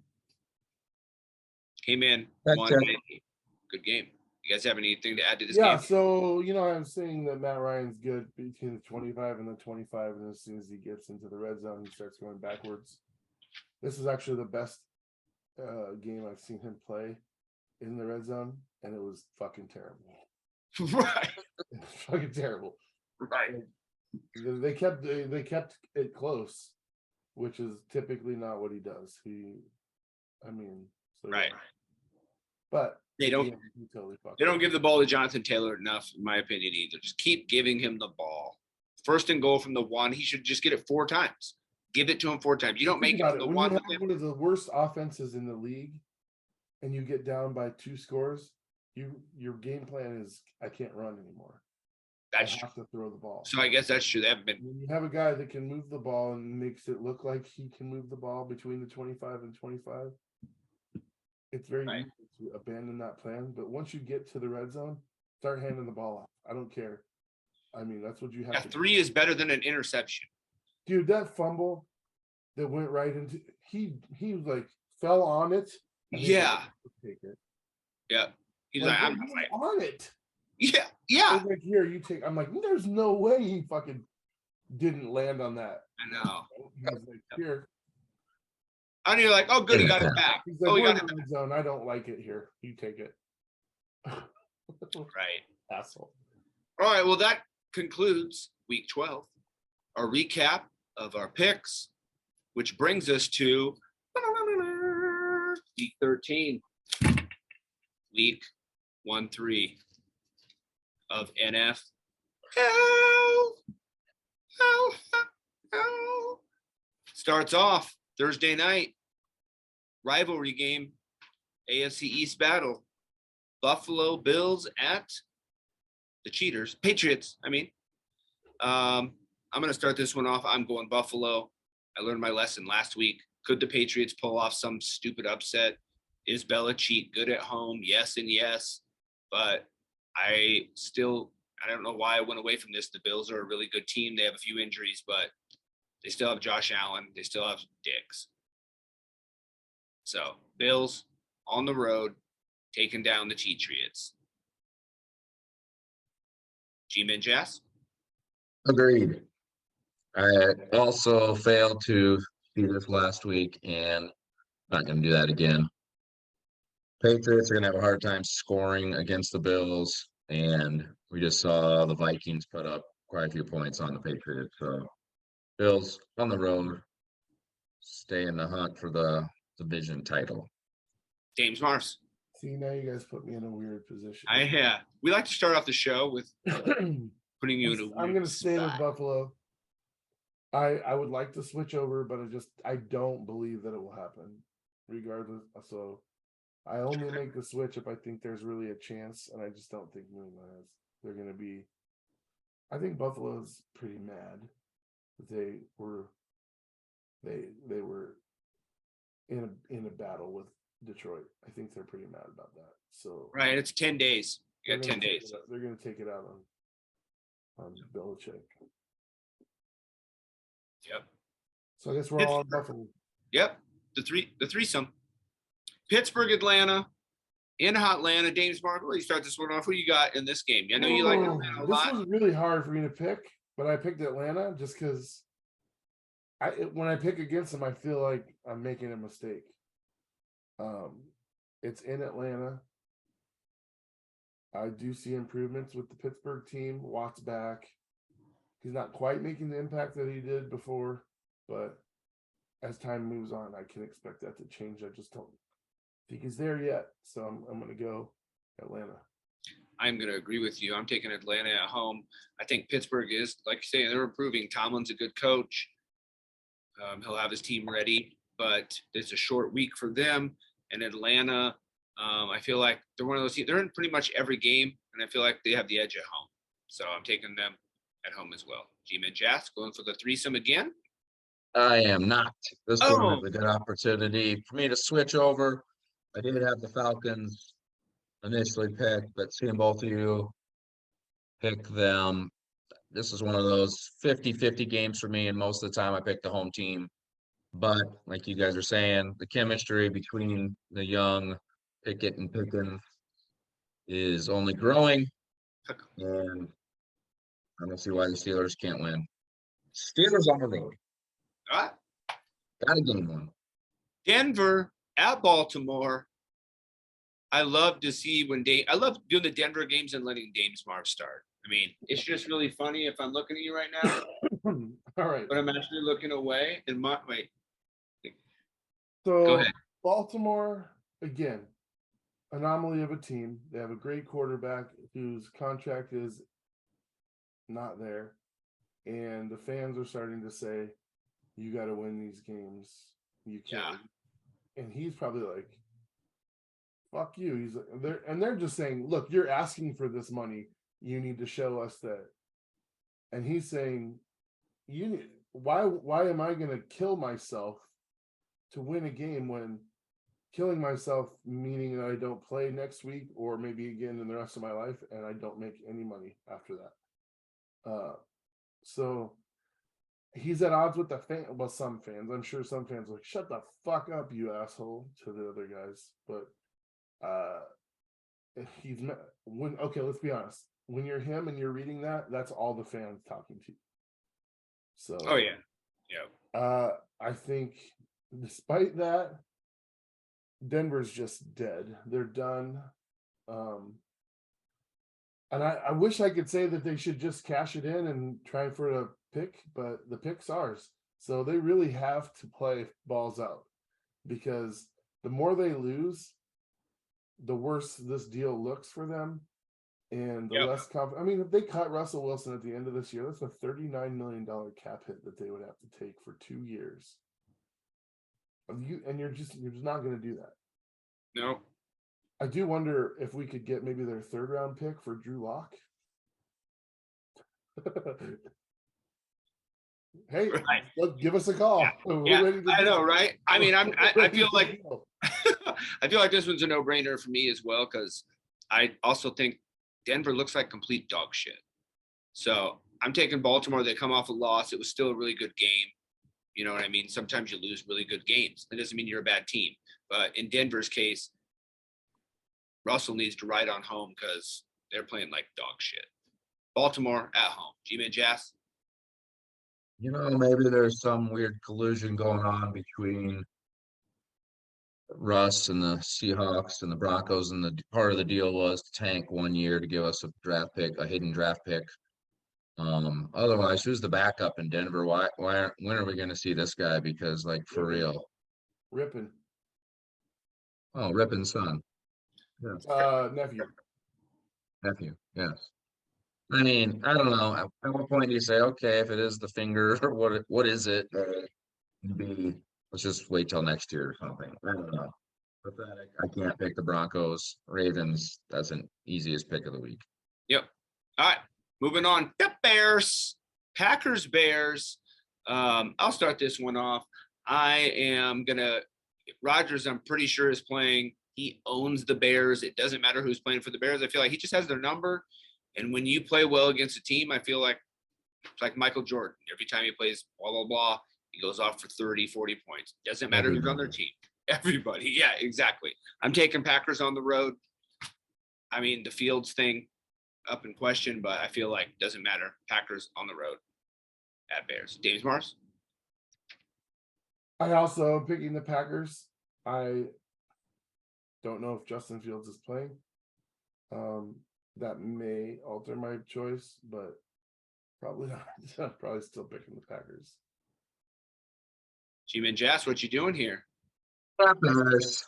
Came in, That's won. it. Good game. You guys have anything to add to this Yeah, game? so I'm saying that Matt Ryan's good between the 25 and the 25, and as soon as he gets into the red zone, he starts going backwards. This is actually the best game I've seen him play in the red zone, and it was fucking terrible. Right. It was fucking terrible. Right. They kept it close, which is typically not what he does. Right. But They don't. yeah, he totally fucked They don't up. give the ball to Jonathan Taylor enough, in my opinion, either. Just keep giving him the ball. First and goal from the 1. He should just get it 4 times. Give it to him 4 times. You don't make Think it about from it. the When 1. you have one of the worst offenses in the league, and you get down by 2 scores, your game plan is I can't run anymore. That's I true. have to throw the ball. So I guess that's true. They haven't been. When you have a guy that can move the ball and makes it look like he can move the ball between the 25 and 25, it's very Right. easy to abandon that plan. But once you get to the red zone, start handing the ball off. I don't care. I mean, that's what you have Yeah, to 3 is better than an interception. do. Dude, that fumble that went right into he like fell on it. and he Yeah. take it. Yeah. He's Like, like, I'm he not was fighting. on it. Yeah. I Yeah. was like, here, you take. I'm like, there's no way he fucking didn't land on that. I know. He was like, here. And you're like, oh, good. He got it back. He's like, Oh, he we're got in it the red zone. I don't like it here. You take it. back. Right. Asshole. All right. Well, that concludes week 12, our recap of our picks, which brings us to week 13, week 1-3 of NFHell. Starts off Thursday night, rivalry game, AFC East battle. Buffalo Bills at the Cheaters, Patriots. I'm going to start this one off. I'm going Buffalo. I learned my lesson last week. Could the Patriots pull off some stupid upset? Is Belichick good at home? Yes and yes. But I don't know why I went away from this. The Bills are a really good team. They have a few injuries, but they still have Josh Allen. They still have Diggs. So Bills on the road, taking down the Cheatriots. Dames and Jas? Agreed. I also failed to see this last week, and not going to do that again. Patriots are going to have a hard time scoring against the Bills, and we just saw the Vikings put up quite a few points on the Patriots. So Bills on the road, stay in the hunt for the division title. James Mars. See, now you guys put me in a weird position. We like to start off the show with putting you in a weird I'm going to stay with spot. Buffalo. I would like to switch over, but I don't believe that it will happen regardless. So I only make the switch if I think there's really a chance, and I just don't think New England has. They're going to be. I think Buffalo's pretty mad that they were in a battle with Detroit. I think they're pretty mad about that. So Right, it's 10 days. You got 10 days. They're going to take it out on Belichick. Yep. So I guess we're all on Buffalo. Yep. The threesome. Pittsburgh, Atlanta, in Atlanta. James Markle, you start this one off. Who you got in this game? I know you like Atlanta a lot. This was really hard for me to pick, but I picked Atlanta just because when I pick against them, I feel like I'm making a mistake. It's in Atlanta. I do see improvements with the Pittsburgh team. Watt's back. He's not quite making the impact that he did before, but as time moves on, I can expect that to change. I just don't think he's there yet. So I'm going to go Atlanta. I'm going to agree with you. I'm taking Atlanta at home. I think Pittsburgh is, like you say, they're improving. Tomlin's a good coach. He'll have his team ready, but it's a short week for them. And Atlanta, I feel like they're one of those teams. They're in pretty much every game, and I feel like they have the edge at home. So I'm taking them at home as well. G-Man Jas going for the threesome again. I am not. This one is a good opportunity for me to switch over. I did have the Falcons initially picked, but seeing both of you pick them, this is one of those 50-50 games for me, and most of the time I pick the home team. But like you guys are saying, the chemistry between the young Pickett is only growing, and I don't see why the Steelers can't win. Steelers on the road. All right. Got a game one. Denver at Baltimore. I love to see I love doing the Denver games and letting Dames Marv start. I mean, it's just really funny if I'm looking at you right now, All right. but I'm actually looking away. And wait, So go ahead. Baltimore, again, anomaly of a team. They have a great quarterback whose contract is not there. And the fans are starting to say, you got to win these games. You can't. Yeah. And he's probably like, fuck you. He's there, and they're just saying, look, you're asking for this money. You need to show us that. And he's saying, why am I going to kill myself to win a game when killing myself meaning that I don't play next week or maybe again in the rest of my life and I don't make any money after that. So he's at odds with some fans. I'm sure some fans are like, shut the fuck up, you asshole, to the other guys. But let's be honest. When you're him and you're reading that, that's all the fans talking to you. So I think despite that, Denver's just dead. They're done. And I wish I could say that they should just cash it in and try for a pick, but the pick's ours. So they really have to play balls out, because the more they lose, the worse this deal looks for them. And the less confident. I mean, if they cut Russell Wilson at the end of this year, that's a $39 million cap hit that they would have to take for 2 years. You're just not going to do that. No. I do wonder if we could get maybe their 3rd round pick for Drew Lock. Hey, right. Look, give us a call. Yeah. I know, right? I mean, I feel like I feel like this one's a no-brainer for me as well, because I also think Denver looks like complete dog shit. So I'm taking Baltimore. They come off a loss. It was still a really good game. You know what I mean? Sometimes you lose really good games. That doesn't mean you're a bad team. But in Denver's case, Russell needs to ride on home because they're playing like dog shit. Baltimore at home. Dames and Jas. Maybe there's some weird collusion going on between Russ and the Seahawks and the Broncos, and the part of the deal was to tank 1 year to give us a hidden draft pick. Otherwise, who's the backup in Denver? When are we going to see this guy? Because, like, for real. Rippin. Oh, Rippin's son. Yeah. Nephew, yes. I mean, I don't know. At what point do you say, okay, if it is the finger, or what is it? Let's just wait till next year or something. I don't know. Pathetic. I can't pick the Broncos. Ravens, that's an easiest pick of the week. Yep. All right. Moving on. The Bears. Packers, Bears. I'll start this one off. Rodgers, I'm pretty sure, is playing. He owns the Bears. It doesn't matter who's playing for the Bears. I feel like he just has their number. And when you play well against a team, I feel like it's like Michael Jordan. Every time he plays blah, blah, blah, he goes off for 30, 40 points. Doesn't matter who's on their team. Everybody. Yeah, exactly. I'm taking Packers on the road. I mean, the Fields thing up in question, but I feel like it doesn't matter. Packers on the road at Bears. Dames Mars? I also am picking the Packers. I don't know if Justin Fields is playing. That may alter my choice, but probably not. I'm probably still picking the Packers. Dames and Jas, what you doing here? Bears.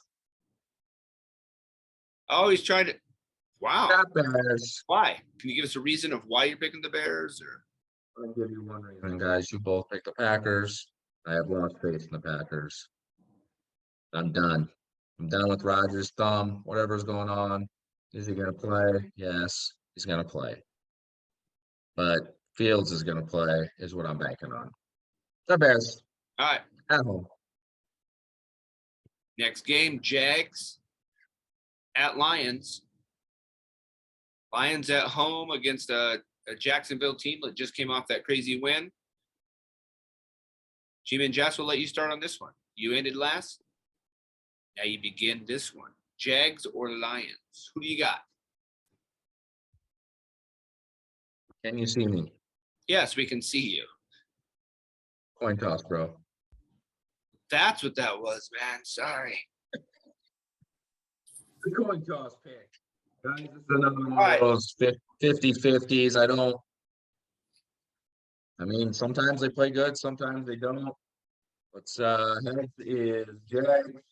Oh, he's trying to. Wow. Bears. Why? Can you give us a reason of why you're picking the Bears? Or I'll give you one reason, guys. You both pick the Packers. I have lost faith in the Packers. I'm done. I'm done with Rodgers' thumb. Whatever's going on. Is he going to play? Yes, he's going to play. But Fields is going to play, is what I'm banking on. The Bears. all right. At home. Next game, Jags at Lions. Lions at home against a Jacksonville team that just came off that crazy win. Dames and Jas will let you start on this one. You ended last. Now you begin this one. Jags or Lions? Who do you got? Can you see me? Yes, we can see you. Coin toss, bro. That's what that was, man. Sorry. The coin toss pick. Guys, this is another one right. of those 50-50s. I mean, sometimes they play good, sometimes they don't. What's heads is Jags.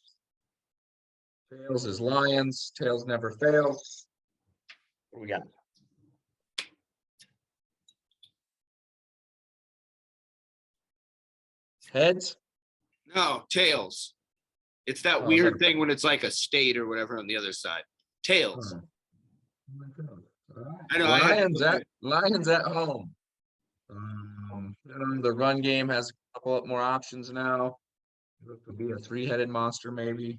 Tails is Lions. Tails never fails. What do we got? Heads? No, tails. It's that Oh, weird that- thing when it's like a state or whatever on the other side. Tails. Oh my God. All right. I know. I had to Lions at home. The run game has a couple more options now. It could be a three-headed monster, maybe.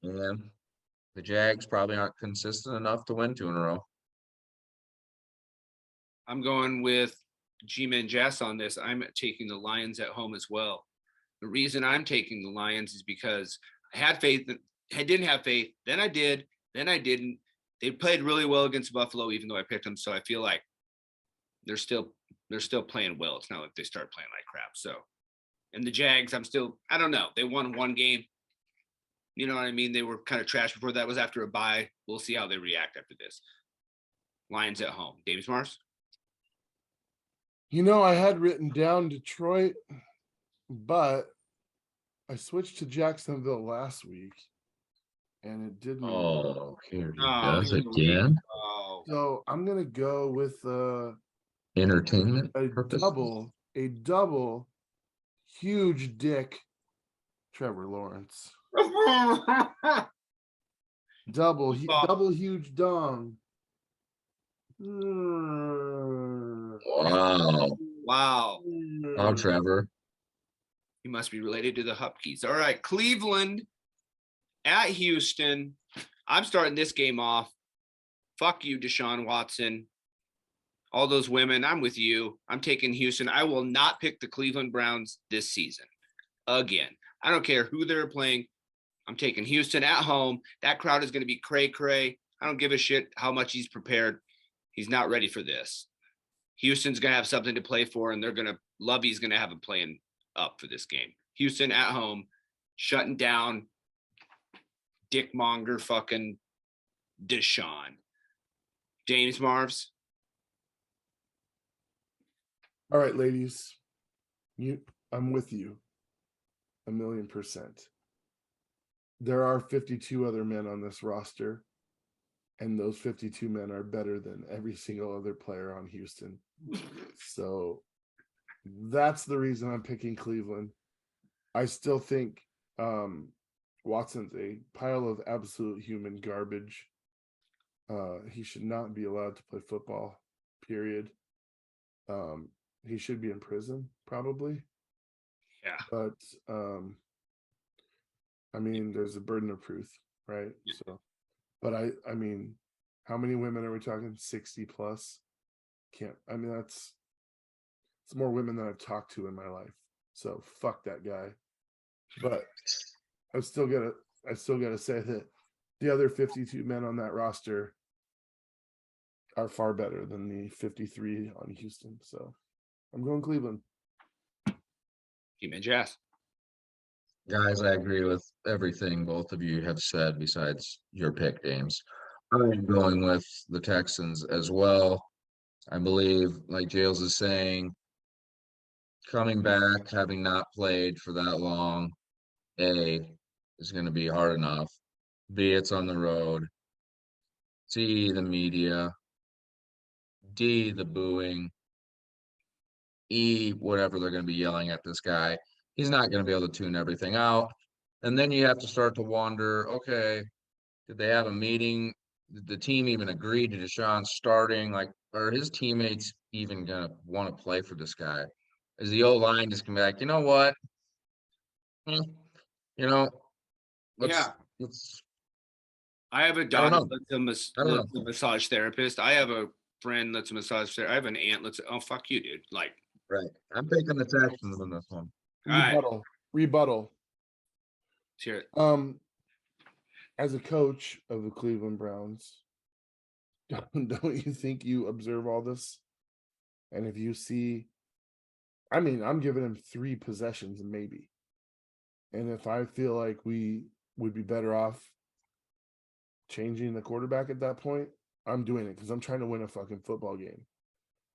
And the Jags probably aren't consistent enough to win 2 in a row. I'm going with Dames and Jas on this. I'm taking the Lions at home as well. The reason I'm taking the Lions is because I had faith. I didn't have faith. Then I did. Then I didn't. They played really well against Buffalo, even though I picked them. So I feel like they're still playing well. It's not like they start playing like crap. So, and the Jags, I don't know. They won 1 game. You know what I mean? They were kind of trash before that. Was after a bye. We'll see how they react after this. Lions at home. Dames Mars? I had written down Detroit, but I switched to Jacksonville last week, and it didn't. Oh, here he Oh, does here we again. go. So I'm gonna go with Entertainment a purposes. double, huge dick, Trevor Lawrence. Double huge dong. Wow. Wow. Oh, Trevor. He must be related to the Hupkis. All right. Cleveland at Houston. I'm starting this game off. Fuck you, Deshaun Watson. All those women, I'm with you. I'm taking Houston. I will not pick the Cleveland Browns this season. Again. I don't care who they're playing. I'm taking Houston at home. That crowd is going to be cray-cray. I don't give a shit how much he's prepared. He's not ready for this. Houston's going to have something to play for, and Lovey's going to have him playing up for this game. Houston at home, shutting down dickmonger fucking Deshaun. James Marvs? All right, ladies. I'm with you 1,000,000%. There are 52 other men on this roster, and those 52 men are better than every single other player on Houston. So that's the reason I'm picking Cleveland. I still think Watson's a pile of absolute human garbage. He should not be allowed to play football, period. He should be in prison, probably. Yeah. But I mean, there's a burden of proof, right? Yeah. So, but I mean, how many women are we talking? 60 plus? It's more women than I've talked to in my life. So fuck that guy. But I still gotta say that the other 52 men on that roster are far better than the 53 on Houston. So I'm going Cleveland. Dames and Jas. Guys, I agree with everything both of you have said besides your pick, James. I'm going with the Texans as well. I believe, like Jales is saying, coming back, having not played for that long, A, is going to be hard enough. B, it's on the road. C, the media. D, the booing. E, whatever they're going to be yelling at this guy. He's not going to be able to tune everything out. And then you have to start to wonder, okay, did they have a meeting? Did the team even agree to Deshaun starting? Like, are his teammates even going to want to play for this guy? Is the O-line just going to be like, you know what? You know, let's I have a I don't daughter know. that's a massage therapist. I have a friend that's a massage therapist. I have an aunt oh, fuck you, dude. Like, right. I'm taking the Texans in this one. all right. Rebuttal. Let's hear it. as a coach of the Cleveland Browns, don't you think you observe all this? And if you see, I mean, I'm giving him 3 possessions maybe. And if I feel like we would be better off changing the quarterback at that point, I'm doing it because I'm trying to win a fucking football game.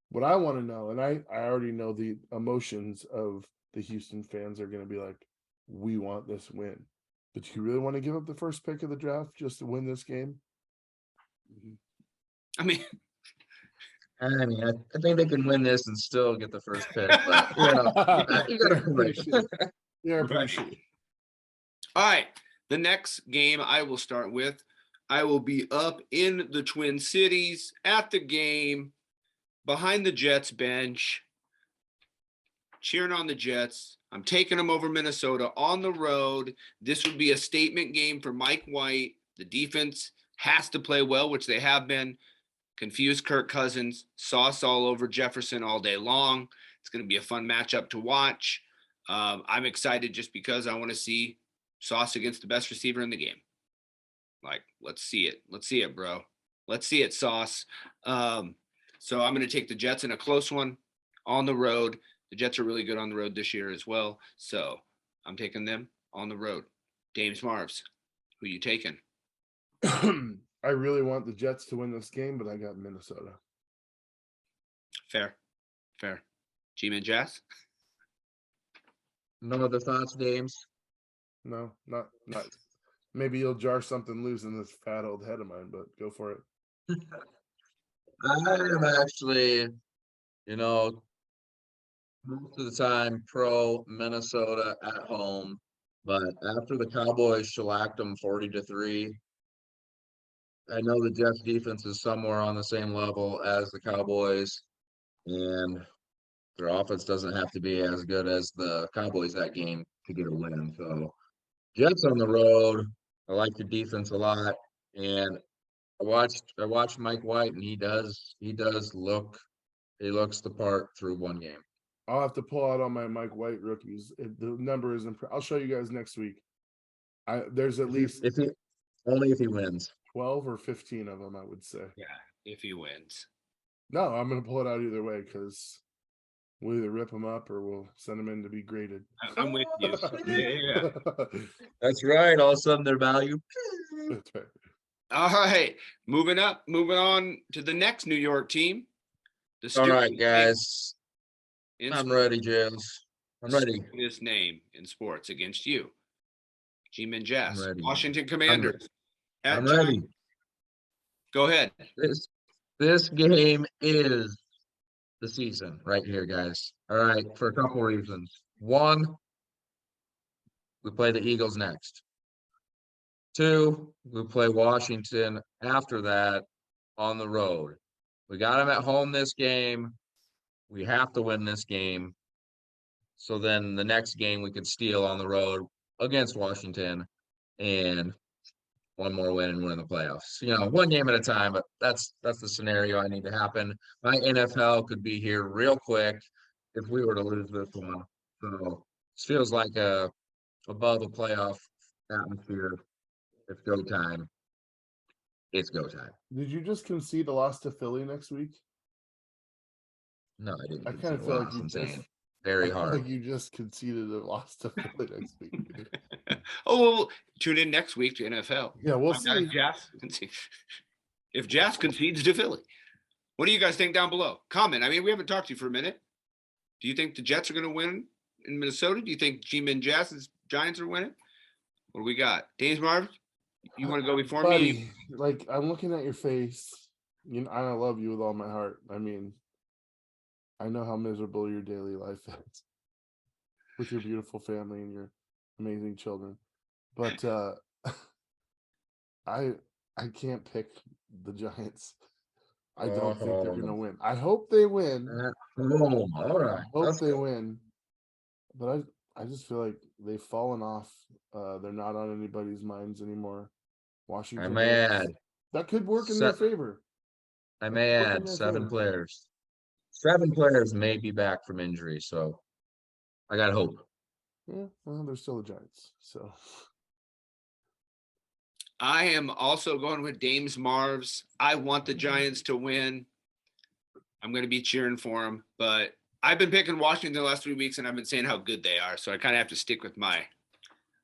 What I want to know, and I already know the emotions of the Houston fans are going to be like, we want this win. But you really want to give up the first pick of the draft just to win this game? I mean, I think they can win this and still get the first pick, but you gotta wait. Yeah, appreciate. All right. The next game I will start with, I will be up in the Twin Cities at the game, behind the Jets bench, cheering on the Jets. I'm taking them over Minnesota on the road. This would be a statement game for Mike White. The defense has to play well, which they have been. Confuse Kirk Cousins, sauce all over Jefferson all day long. It's going to be a fun matchup to watch. I'm excited just because I want to see Sauce against the best receiver in the game. Like, let's see it. Let's see it, bro. Let's see it, Sauce. So I'm going to take the Jets in a close one on the road. The Jets are really good on the road this year as well. So I'm taking them on the road. Dames Marvs, who you taking? I really want the Jets to win this game, but I got Minnesota. Fair. Dames and Jas? No other thoughts, Dames? No, not. Maybe you'll jar something loose in this fat old head of mine, but go for it. I am actually, most of the time pro Minnesota at home, but after the Cowboys shellacked them 40-3, I know the Jets defense is somewhere on the same level as the Cowboys, and their offense doesn't have to be as good as the Cowboys that game to get a win. So Jets on the road. I like the defense a lot, and I watched Mike White, and he looks the part through one game. I'll have to pull out all my Mike White rookies. The number is I'll show you guys next week. There's at least Only if he wins. 12 or 15 of them, I would say. Yeah, if he wins. No, I'm going to pull it out either way because we'll either rip them up or we'll send them in to be graded. I'm with you. Yeah. That's right. All of a sudden, their value. That's right. All right. Moving on to the next New York team. All right, guys. I'm ready, James. I'm ready. His name in sports against you. Dames and Jas. ready. Washington Commanders. I'm ready. Go ahead. This game is the season right here, guys. All right, for a couple reasons. One, we play the Eagles next. Two, we play Washington after that on the road. We got them at home this game. We have to win this game. So then the next game we could steal on the road against Washington and one more win and win the playoffs. One game at a time, but that's the scenario I need to happen. My NFHell could be here real quick if we were to lose this one. So this feels like above a playoff atmosphere. It's go time. It's go time. Did you just concede a loss to Philly next week? No, I didn't. I kind of feel like you just very hard. Like you just conceded a loss to Philly next week. Well, tune in next week to NFHell. Yeah, we'll see. If Jas concedes to Philly. What do you guys think down below? Comment. I mean, we haven't talked to you for a minute. Do you think the Jets are going to win in Minnesota? Do you think Dames and Jas' Giants are winning? What do we got? Dames Marv, you want to go before me? Like, I'm looking at your face. I love you with all my heart. I mean, I know how miserable your daily life is with your beautiful family and your amazing children. But I can't pick the Giants. I don't think they're going to win. I hope they win. All right. I hope they win. But I just feel like they've fallen off. They're not on anybody's minds anymore. Washington. I may add. That could work in their favor. I may add 7 players. 7 players may be back from injury, so I got hope. Yeah, well, they're still the Giants. So I am also going with Dames Marvs. I want the Giants to win. I'm going to be cheering for them, but I've been picking Washington the last 3 weeks, and I've been saying how good they are. So I kind of have to stick with my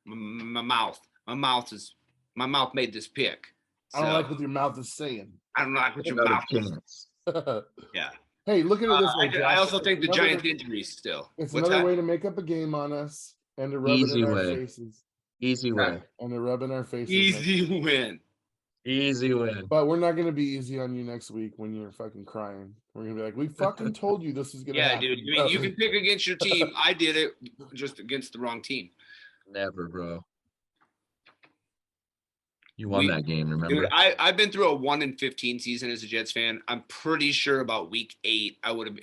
mouth. My mouth made this pick. I don't So like what your mouth is saying. I don't like what your Not a mouth is. chance. Yeah. Hey, look at it this way, I Josh. also think the It's Giants injuries still. It's What's another that? way to make up a game on us and to rub it Easy in our way. faces. Easy way. And to rub in our faces. Easy win. Easy win. But we're not going to be easy on you next week when you're fucking crying. We're going to be like, we fucking told you this was going to Yeah, happen. dude. I mean, you can pick against your team. I did it just against the wrong team. Never, bro. You won that game, remember? Dude, I've been through a 1-15 season as a Jets fan. I'm pretty sure about week 8,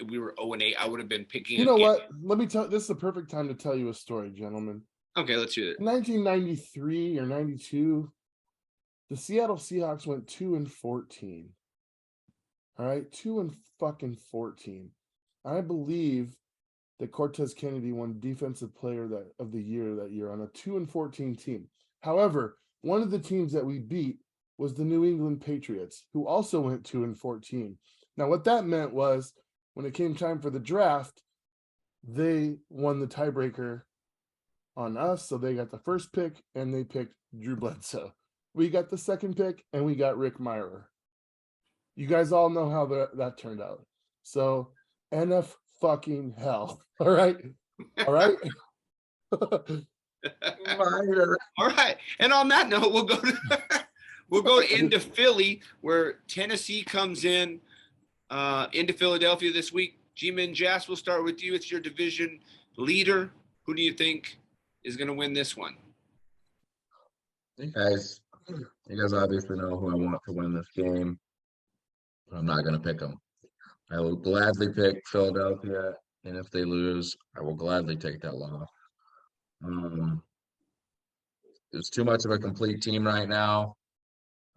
we were 0-8. I would have been picking. You know what? Let me tell. This is the perfect time to tell you a story, gentlemen. Okay, let's do it. In 1993 or 92, the Seattle Seahawks went 2-14. All right, 2-14. I believe that Cortez Kennedy won Defensive Player of the Year that year on a 2-14 team. However, one of the teams that we beat was the New England Patriots, who also went 2-14. Now, what that meant was when it came time for the draft, they won the tiebreaker on us, so they got the first pick and they picked Drew Bledsoe. We got the second pick and we got Rick Mirer. You guys all know how that turned out. So NFHell. All right. All right. All right. And on that note, we'll go into Philly, where Tennessee comes in into Philadelphia this week. G-Man Jas, we'll start with you. It's your division leader. Who do you think is going to win this one? You guys obviously know who I want to win this game. I'm not going to pick them. I will gladly pick Philadelphia, and if they lose, I will gladly take that loss. There's too much of a complete team right now.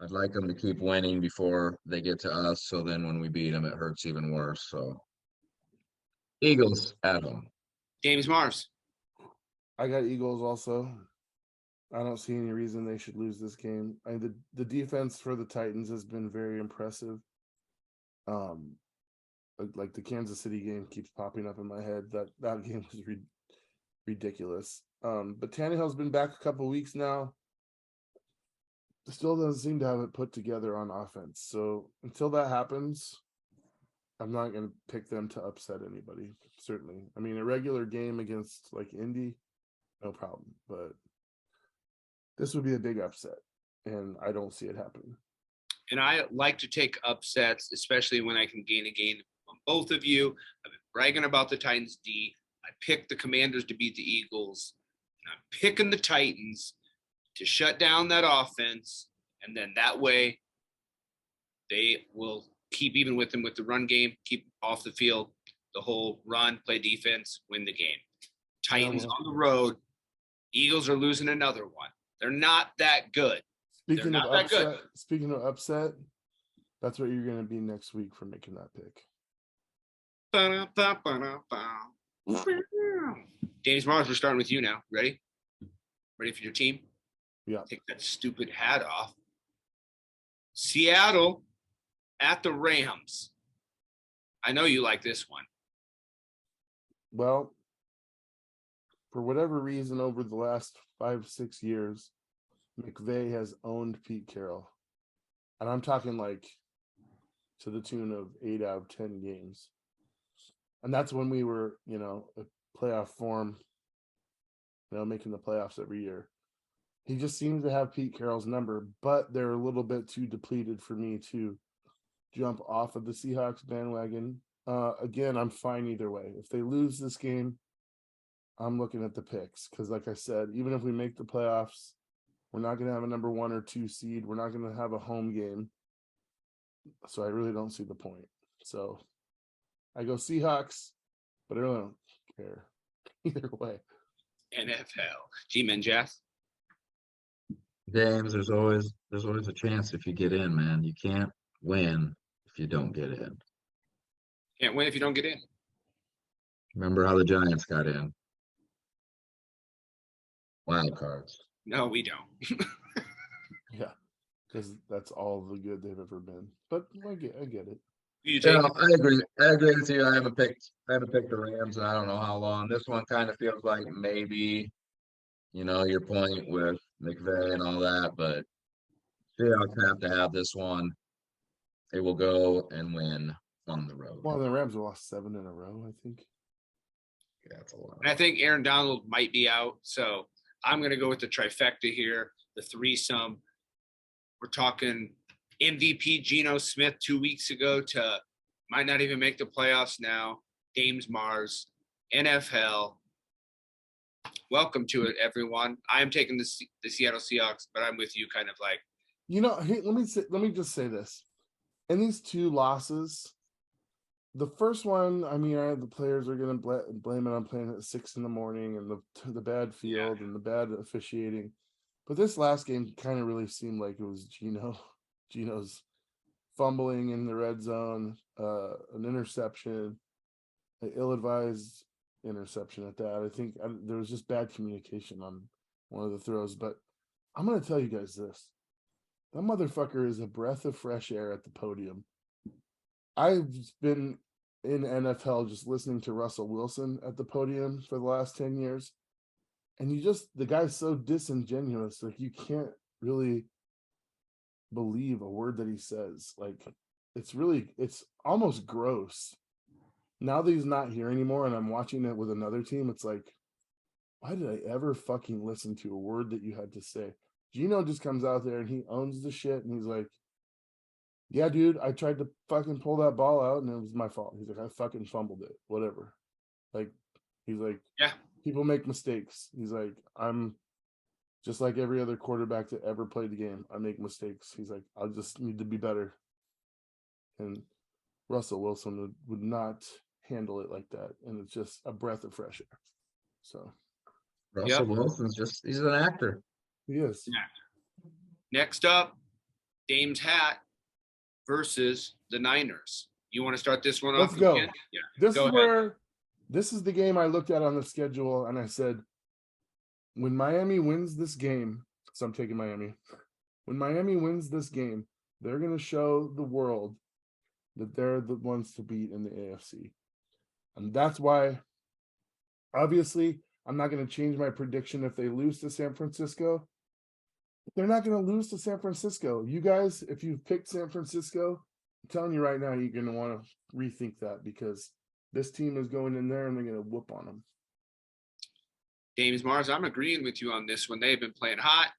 I'd like them to keep winning before they get to us, so then when we beat them, it hurts even worse. So, Eagles at home. James Mars. I got Eagles also. I don't see any reason they should lose this game. The defense for the Titans has been very impressive. Like the Kansas City game keeps popping up in my head. That game was ridiculous. But Tannehill's been back a couple weeks now. Still doesn't seem to have it put together on offense. So until that happens, I'm not going to pick them to upset anybody. Certainly. I mean, a regular game against like Indy, no problem. But this would be a big upset, and I don't see it happening. And I like to take upsets, especially when I can gain a gain on both of you. I've been bragging about the Titans D. I picked the Commanders to beat the Eagles. And I'm picking the Titans to shut down that offense. And then that way they will keep even with them with the run game, keep off the field, the whole run, play defense, win the game. Titans on the road. Eagles are losing another one. They're not that good. Speaking of upset, that's what you're going to be next week for making that pick. James Mars, we're starting with you now. Ready? Ready for your team? Yeah. Take that stupid hat off. Seattle at the Rams. I know you like this one. Well, for whatever reason, over the last 5-6 years, McVay has owned Pete Carroll. And I'm talking like to the tune of 8 out of 10 games. And that's when we were, a playoff form, making the playoffs every year. He just seems to have Pete Carroll's number, but they're a little bit too depleted for me to jump off of the Seahawks bandwagon. Again, I'm fine either way. If they lose this game, I'm looking at the picks because, like I said, even if we make the playoffs, we're not going to have a number 1 or 2 seed. We're not going to have a home game. So I really don't see the point. So I go Seahawks, but I really don't care either way. NFHell. G-Man Jas. James, there's always a chance if you get in, man. You can't win if you don't get in. Can't win if you don't get in. Remember how the Giants got in? Wild cards. No, we don't. Yeah. because that's all the good they've ever been. But I get it. You take it? I agree. I agree with you. I haven't picked the Rams and I don't know how long. This one kind of feels like maybe, your point with McVay and all that, but Seahawks have to have this one. They will go and win on the road. Well, the Rams have lost 7 in a row, I think. Yeah, that's a lot. And I think Aaron Donald might be out. So I'm going to go with the trifecta here, the threesome. We're talking MVP Geno Smith 2 weeks ago to might not even make the playoffs now. Dames Mars, NFHell. Welcome to it, everyone. I am taking the Seattle Seahawks, but I'm with you kind of like. Hey, let me just say this. In these 2 losses, the first one, I mean, the players are going to blame it on playing at 6 in the morning and the bad field and the bad officiating. But this last game kind of really seemed like it was Geno's fumbling in the red zone, an interception, an ill-advised interception at that. I think there was just bad communication on one of the throws. But I'm going to tell you guys this. That motherfucker is a breath of fresh air at the podium. I've been in NFL just listening to Russell Wilson at the podium for the last 10 years. And the guy's so disingenuous. Like, you can't really believe a word that he says. Like, it's almost gross. Now that he's not here anymore and I'm watching it with another team, it's like, why did I ever fucking listen to a word that you had to say? Geno just comes out there and he owns the shit and he's like, yeah, dude, I tried to fucking pull that ball out and it was my fault. He's like, I fucking fumbled it, whatever. Like, he's like, Yeah. People make mistakes. He's like, I'm just like every other quarterback that ever played the game. I make mistakes. He's like, I'll just need to be better. And Russell Wilson would not handle it like that. And it's just a breath of fresh air. So Russell Wilson's he's an actor. he is. Yeah. Next up, Dame's Hat versus the Niners. You want to start this one off? Let's go. Again? Yeah. This is the game I looked at on the schedule and I said, when Miami wins this game, so I'm taking Miami. When Miami wins this game, they're going to show the world that they're the ones to beat in the AFC. And that's why, obviously, I'm not going to change my prediction if they lose to San Francisco. They're not going to lose to San Francisco. You guys, if you've picked San Francisco, I'm telling you right now, you're going to want to rethink that because this team is going in there and they're going to whoop on them. Dames Mars, I'm agreeing with you on this one. They've been playing hot.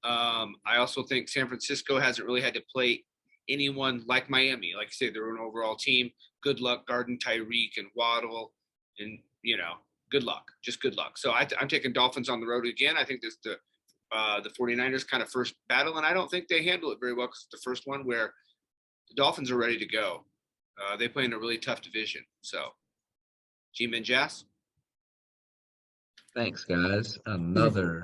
I also think San Francisco hasn't really had to play anyone like Miami. Like I say, they're an overall team. Good luck guarding Tyreek and Waddle, and good luck. Just good luck. So I'm taking Dolphins on the road again. I think this is the 49ers kind of first battle, and I don't think they handle it very well because it's the first one where the Dolphins are ready to go. They play in a really tough division. So, Dames and Jas. Thanks, guys. Another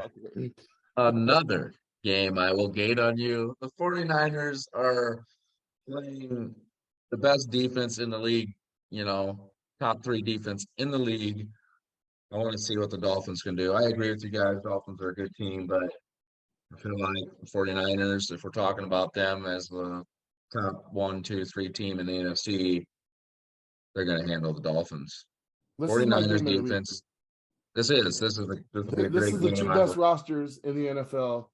game I will gate on you. The 49ers are playing the best defense in the league, top 3 defense in the league. I want to see what the Dolphins can do. I agree with you guys. Dolphins are a good team, but I feel like the 49ers, if we're talking about them as the top 1, 2, 3 team in the NFC, they're going to handle the Dolphins. 49ers defense. This is the 2 best rosters in the NFL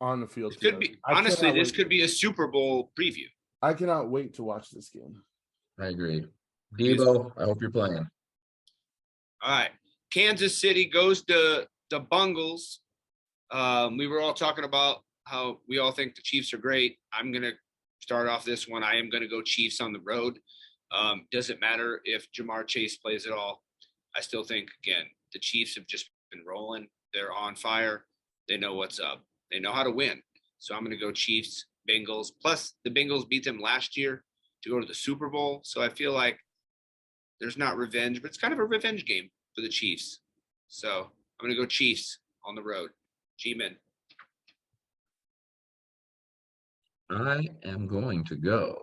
on the field. This could be honestly, this could be a Super Bowl preview. I cannot wait to watch this game. I agree. Debo, I hope you're playing. All right. Kansas City goes to the Bungles. We were all talking about how we all think the Chiefs are great. I'm going to start off this one. I am going to go Chiefs on the road. Doesn't matter if Jamar Chase plays at all. I still think, again, the Chiefs have just been rolling. They're on fire. They know what's up. They know how to win. So I'm going to go Chiefs, Bengals. Plus, the Bengals beat them last year to go to the Super Bowl. So I feel like there's not revenge, but it's kind of a revenge game for the Chiefs. So I'm going to go Chiefs on the road. G-Men. I am going to go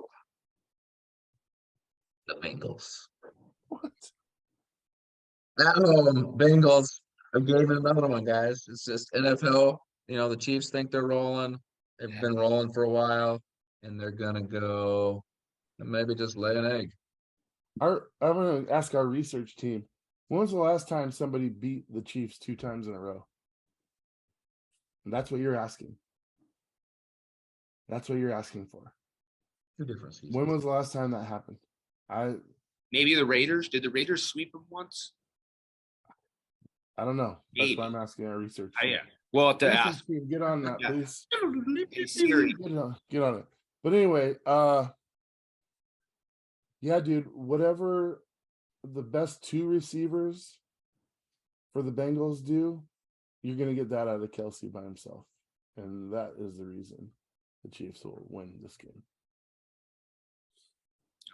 the Bengals. What? At home, Bengals. I gave it another one, guys. It's just NFL. The Chiefs think they're rolling. They've been rolling for a while, and they're gonna go and maybe just lay an egg. I'm gonna ask our research team. When was the last time somebody beat the Chiefs 2 times in a row? And that's what you're asking. That's what you're asking for. 2 different seasons. When was the last time that happened? Maybe the Raiders. Did the Raiders sweep them once? I don't know. That's Maybe. why I'm asking our research Oh, team. yeah. Well, to Research ask. team, get on that, Yeah. please. Hey, Siri. Get on it. But anyway, yeah, dude, whatever the best 2 receivers for the Bengals do, you're gonna get that out of Kelsey by himself. And that is the reason the Chiefs will win this game.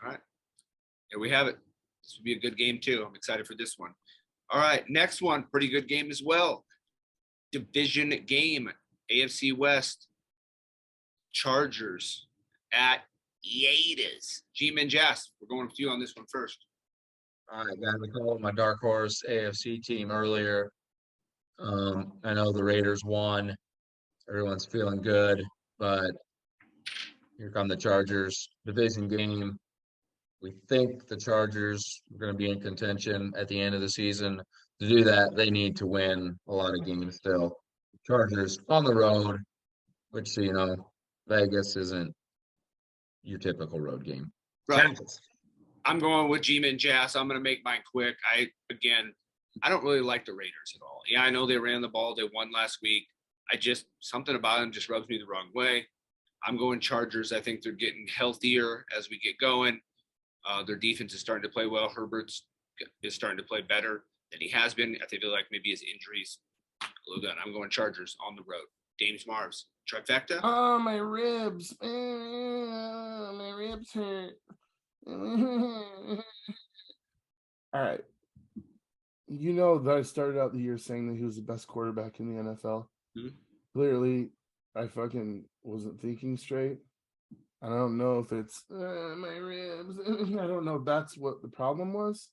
All right. There we have it. This would be a good game, too. I'm excited for this one. All right. Next one. Pretty good game as well. Division game. AFC West. Chargers at Yetas. Dames and Jas. We're going with you on this one first. All right, guys, I called my dark horse AFC team earlier. I know the Raiders won. Everyone's feeling good, but here come the Chargers. Division game. We think the Chargers are going to be in contention at the end of the season. To do that, they need to win a lot of games still. Chargers on the road, which, Vegas isn't your typical road game. Right. I'm going with Dames and Jas. I'm going to make mine quick. I don't really like the Raiders at all. Yeah, I know they ran the ball. They won last week. Something about them just rubs me the wrong way. I'm going Chargers. I think they're getting healthier as we get going. Their defense is starting to play well. Herbert's is starting to play better than he has been. I feel like maybe his injuries a little done. I'm going Chargers on the road. Dames Marvs. Trifecta? Oh, my ribs. My ribs hurt. All right. You know that I started out the year saying that he was the best quarterback in the NFL. Mhm. Clearly, I fucking wasn't thinking straight. I don't know if it's my ribs. I don't know if that's what the problem was.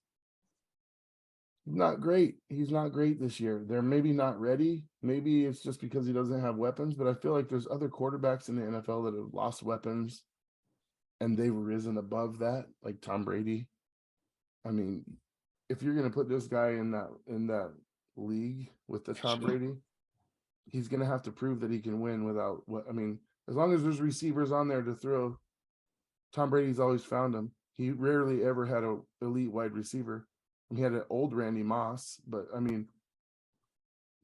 Not great. He's not great this year. They're maybe not ready. Maybe it's just because he doesn't have weapons, but I feel like there's other quarterbacks in the NFL that have lost weapons and they've risen above that, like Tom Brady. I mean, if you're going to put this guy in that league with the Tom Brady, he's going to have to prove that he can win without what, I mean, as long as there's receivers on there to throw, Tom Brady's always found them. He rarely ever had an elite wide receiver. He had an old Randy Moss, but I mean,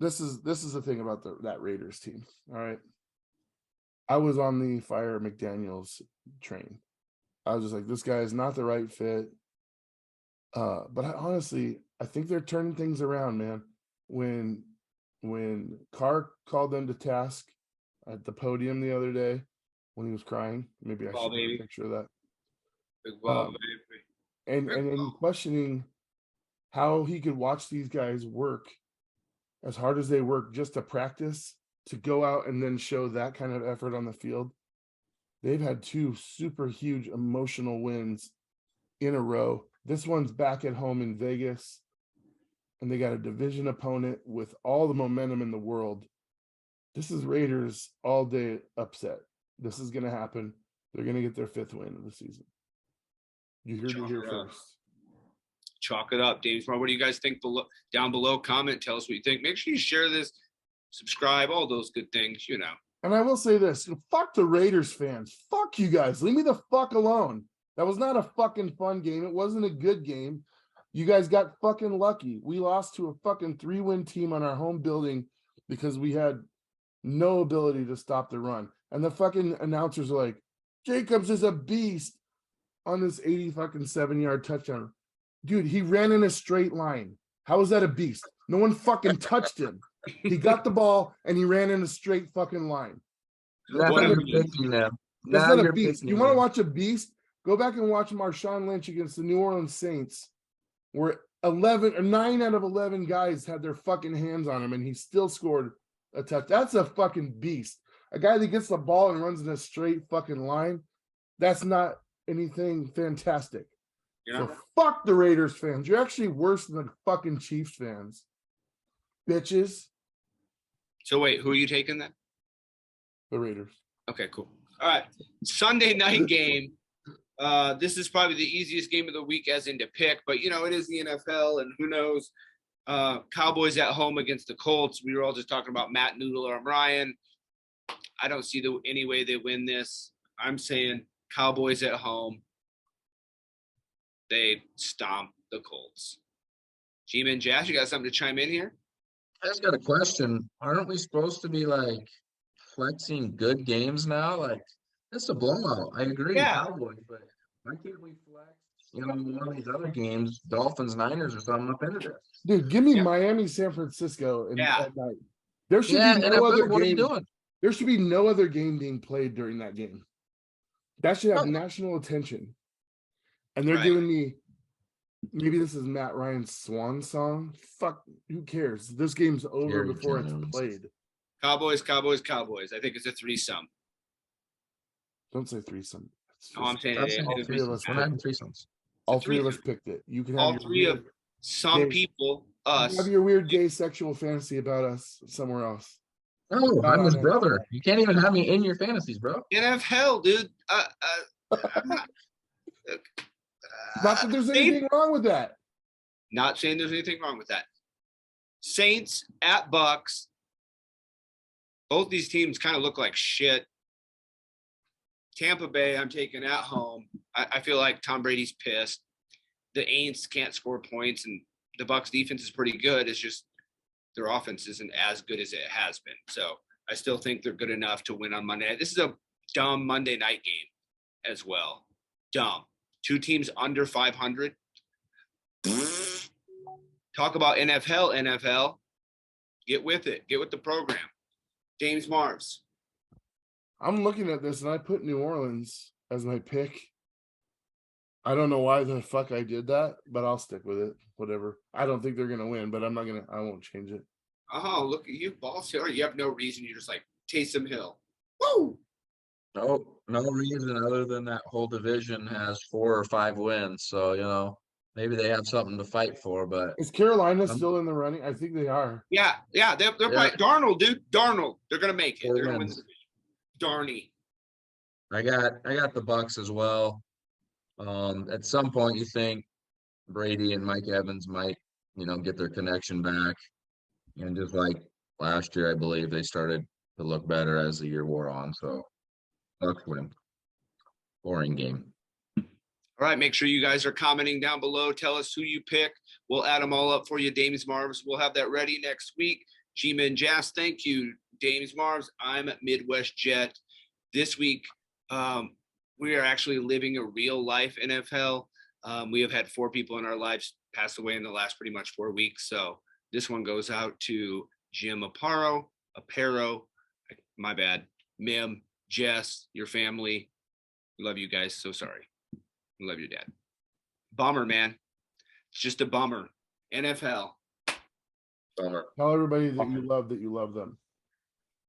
this is the thing about that Raiders team. All right. I was on the fire McDaniels train. I was just like, this guy is not the right fit. But honestly, I think they're turning things around, man. When Carr called them to task at the podium the other day when he was crying, maybe I should take a picture of that. Big ball, baby. And questioning how he could watch these guys work as hard as they work just to practice, to go out and then show that kind of effort on the field. They've had 2 super huge emotional wins in a row. This one's back at home in Vegas, and they got a division opponent with all the momentum in the world. This is Raiders all day upset. This is going to happen. They're going to get their 5th win of the season. You heard it here first. Chalk it up, Dames. What do you guys think down below? Comment, tell us what you think. Make sure you share this, subscribe, all those good things, And I will say this, fuck the Raiders fans. Fuck you guys. Leave me the fuck alone. That was not a fucking fun game. It wasn't a good game. You guys got fucking lucky. We lost to a fucking 3-win team on our home building because we had no ability to stop the run. And the fucking announcers are like, Jacobs is a beast on this 87-yard touchdown. Dude, he ran in a straight line. How is that a beast? No one fucking touched him. He got the ball and he ran in a straight fucking line. That's not a beast. You want to watch a beast? Go back and watch Marshawn Lynch against the New Orleans Saints, where 9 out of 11 guys had their fucking hands on him and he still scored a touch. That's a fucking beast. A guy that gets the ball and runs in a straight fucking line, that's not anything fantastic. So fuck the Raiders fans. You're actually worse than the fucking Chiefs fans. Bitches. So wait, who are you taking then? The Raiders. Okay, cool. All right. Sunday night game. This is probably the easiest game of the week as in to pick, but it is the NFL and who knows. Cowboys at home against the Colts. We were all just talking about Matt Noodle or Ryan. I don't see any way they win this. I'm saying Cowboys at home. They stomp the Colts. Dames and Jas, you got something to chime in here? I just got a question. Aren't we supposed to be like flexing good games now? Like, it's a blowout. I agree, Yeah. Cowboys, but why can't we flex, one of these other games, Dolphins, Niners, or something up into this? Dude, give me Yeah. Miami, San Francisco Yeah. at night. There should Yeah, be no NFL, other what are you game. doing? There should be no other game being played during that game. That should have No. national attention. And they're Right. giving me, maybe this is Matt Ryan's swan song. Fuck, who cares? This game's over Jerry before Jones. it's played. Cowboys, Cowboys, Cowboys. I think it's a threesome. Don't say threesome. It's No, I'm just- saying Stop it saying is. all three of us We're not having threesomes. all three of us threesome. picked it. You can have All your three of weird, some gay- people, you us. have your weird gay sexual fantasy about us somewhere else. No, Not I'm his on brother. NFL. You can't even have me in your fantasies, bro. NFHell, dude. I'm not, Not that there's anything wrong with that. Not saying there's anything wrong with that. Saints at Bucks. Both these teams kind of look like shit. Tampa Bay, I'm taking at home. I feel like Tom Brady's pissed. The Aints can't score points, and the Bucks defense is pretty good. It's just their offense isn't as good as it has been. So I still think they're good enough to win on Monday night. This is a dumb Monday night game as well. Dumb. Two teams under 500. Talk about NFL. Get with it. Get with the program. James Marvs. I'm looking at this and I put New Orleans as my pick. I don't know why the fuck I did that, but I'll stick with it. Whatever. I don't think they're gonna win, but I won't change it. Oh, look at you, boss. You have no reason. You're just like Taysom Hill. Woo! No reason other than that whole division has 4 or 5 wins. So, maybe they have something to fight for, but Is Carolina still in the running? I think they are. Yeah. They're playing Darnold, dude. Darnold. They're gonna make it. 4 They're gonna win wins. the division. Darny. I got the Bucks as well. At some point you think Brady and Mike Evans might, get their connection back. And just like last year, I believe they started to look better as the year wore on. So Bucks win. Boring game. All right. Make sure you guys are commenting down below. Tell us who you pick. We'll add them all up for you, Dames Marvs. We'll have that ready next week. Dames and Jas, thank you. Dames Marvs. I'm Midwest Jet. This week, we are actually living a real life NFL. We have had 4 people in our lives pass away in the last pretty much 4 weeks. So this one goes out to Jim Aparo, my bad, Mim, Jess, your family. We love you guys. So sorry. We love your dad. Bummer, man. It's just a bummer. NFL. Bummer. Tell everybody that you love them.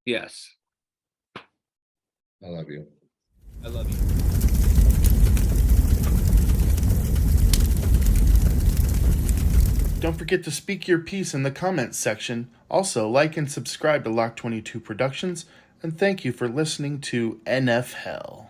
Yes. I love you. I love you. Don't forget to speak your piece in the comments section. Also, like and subscribe to Lock 22 Productions, and thank you for listening to NFHell.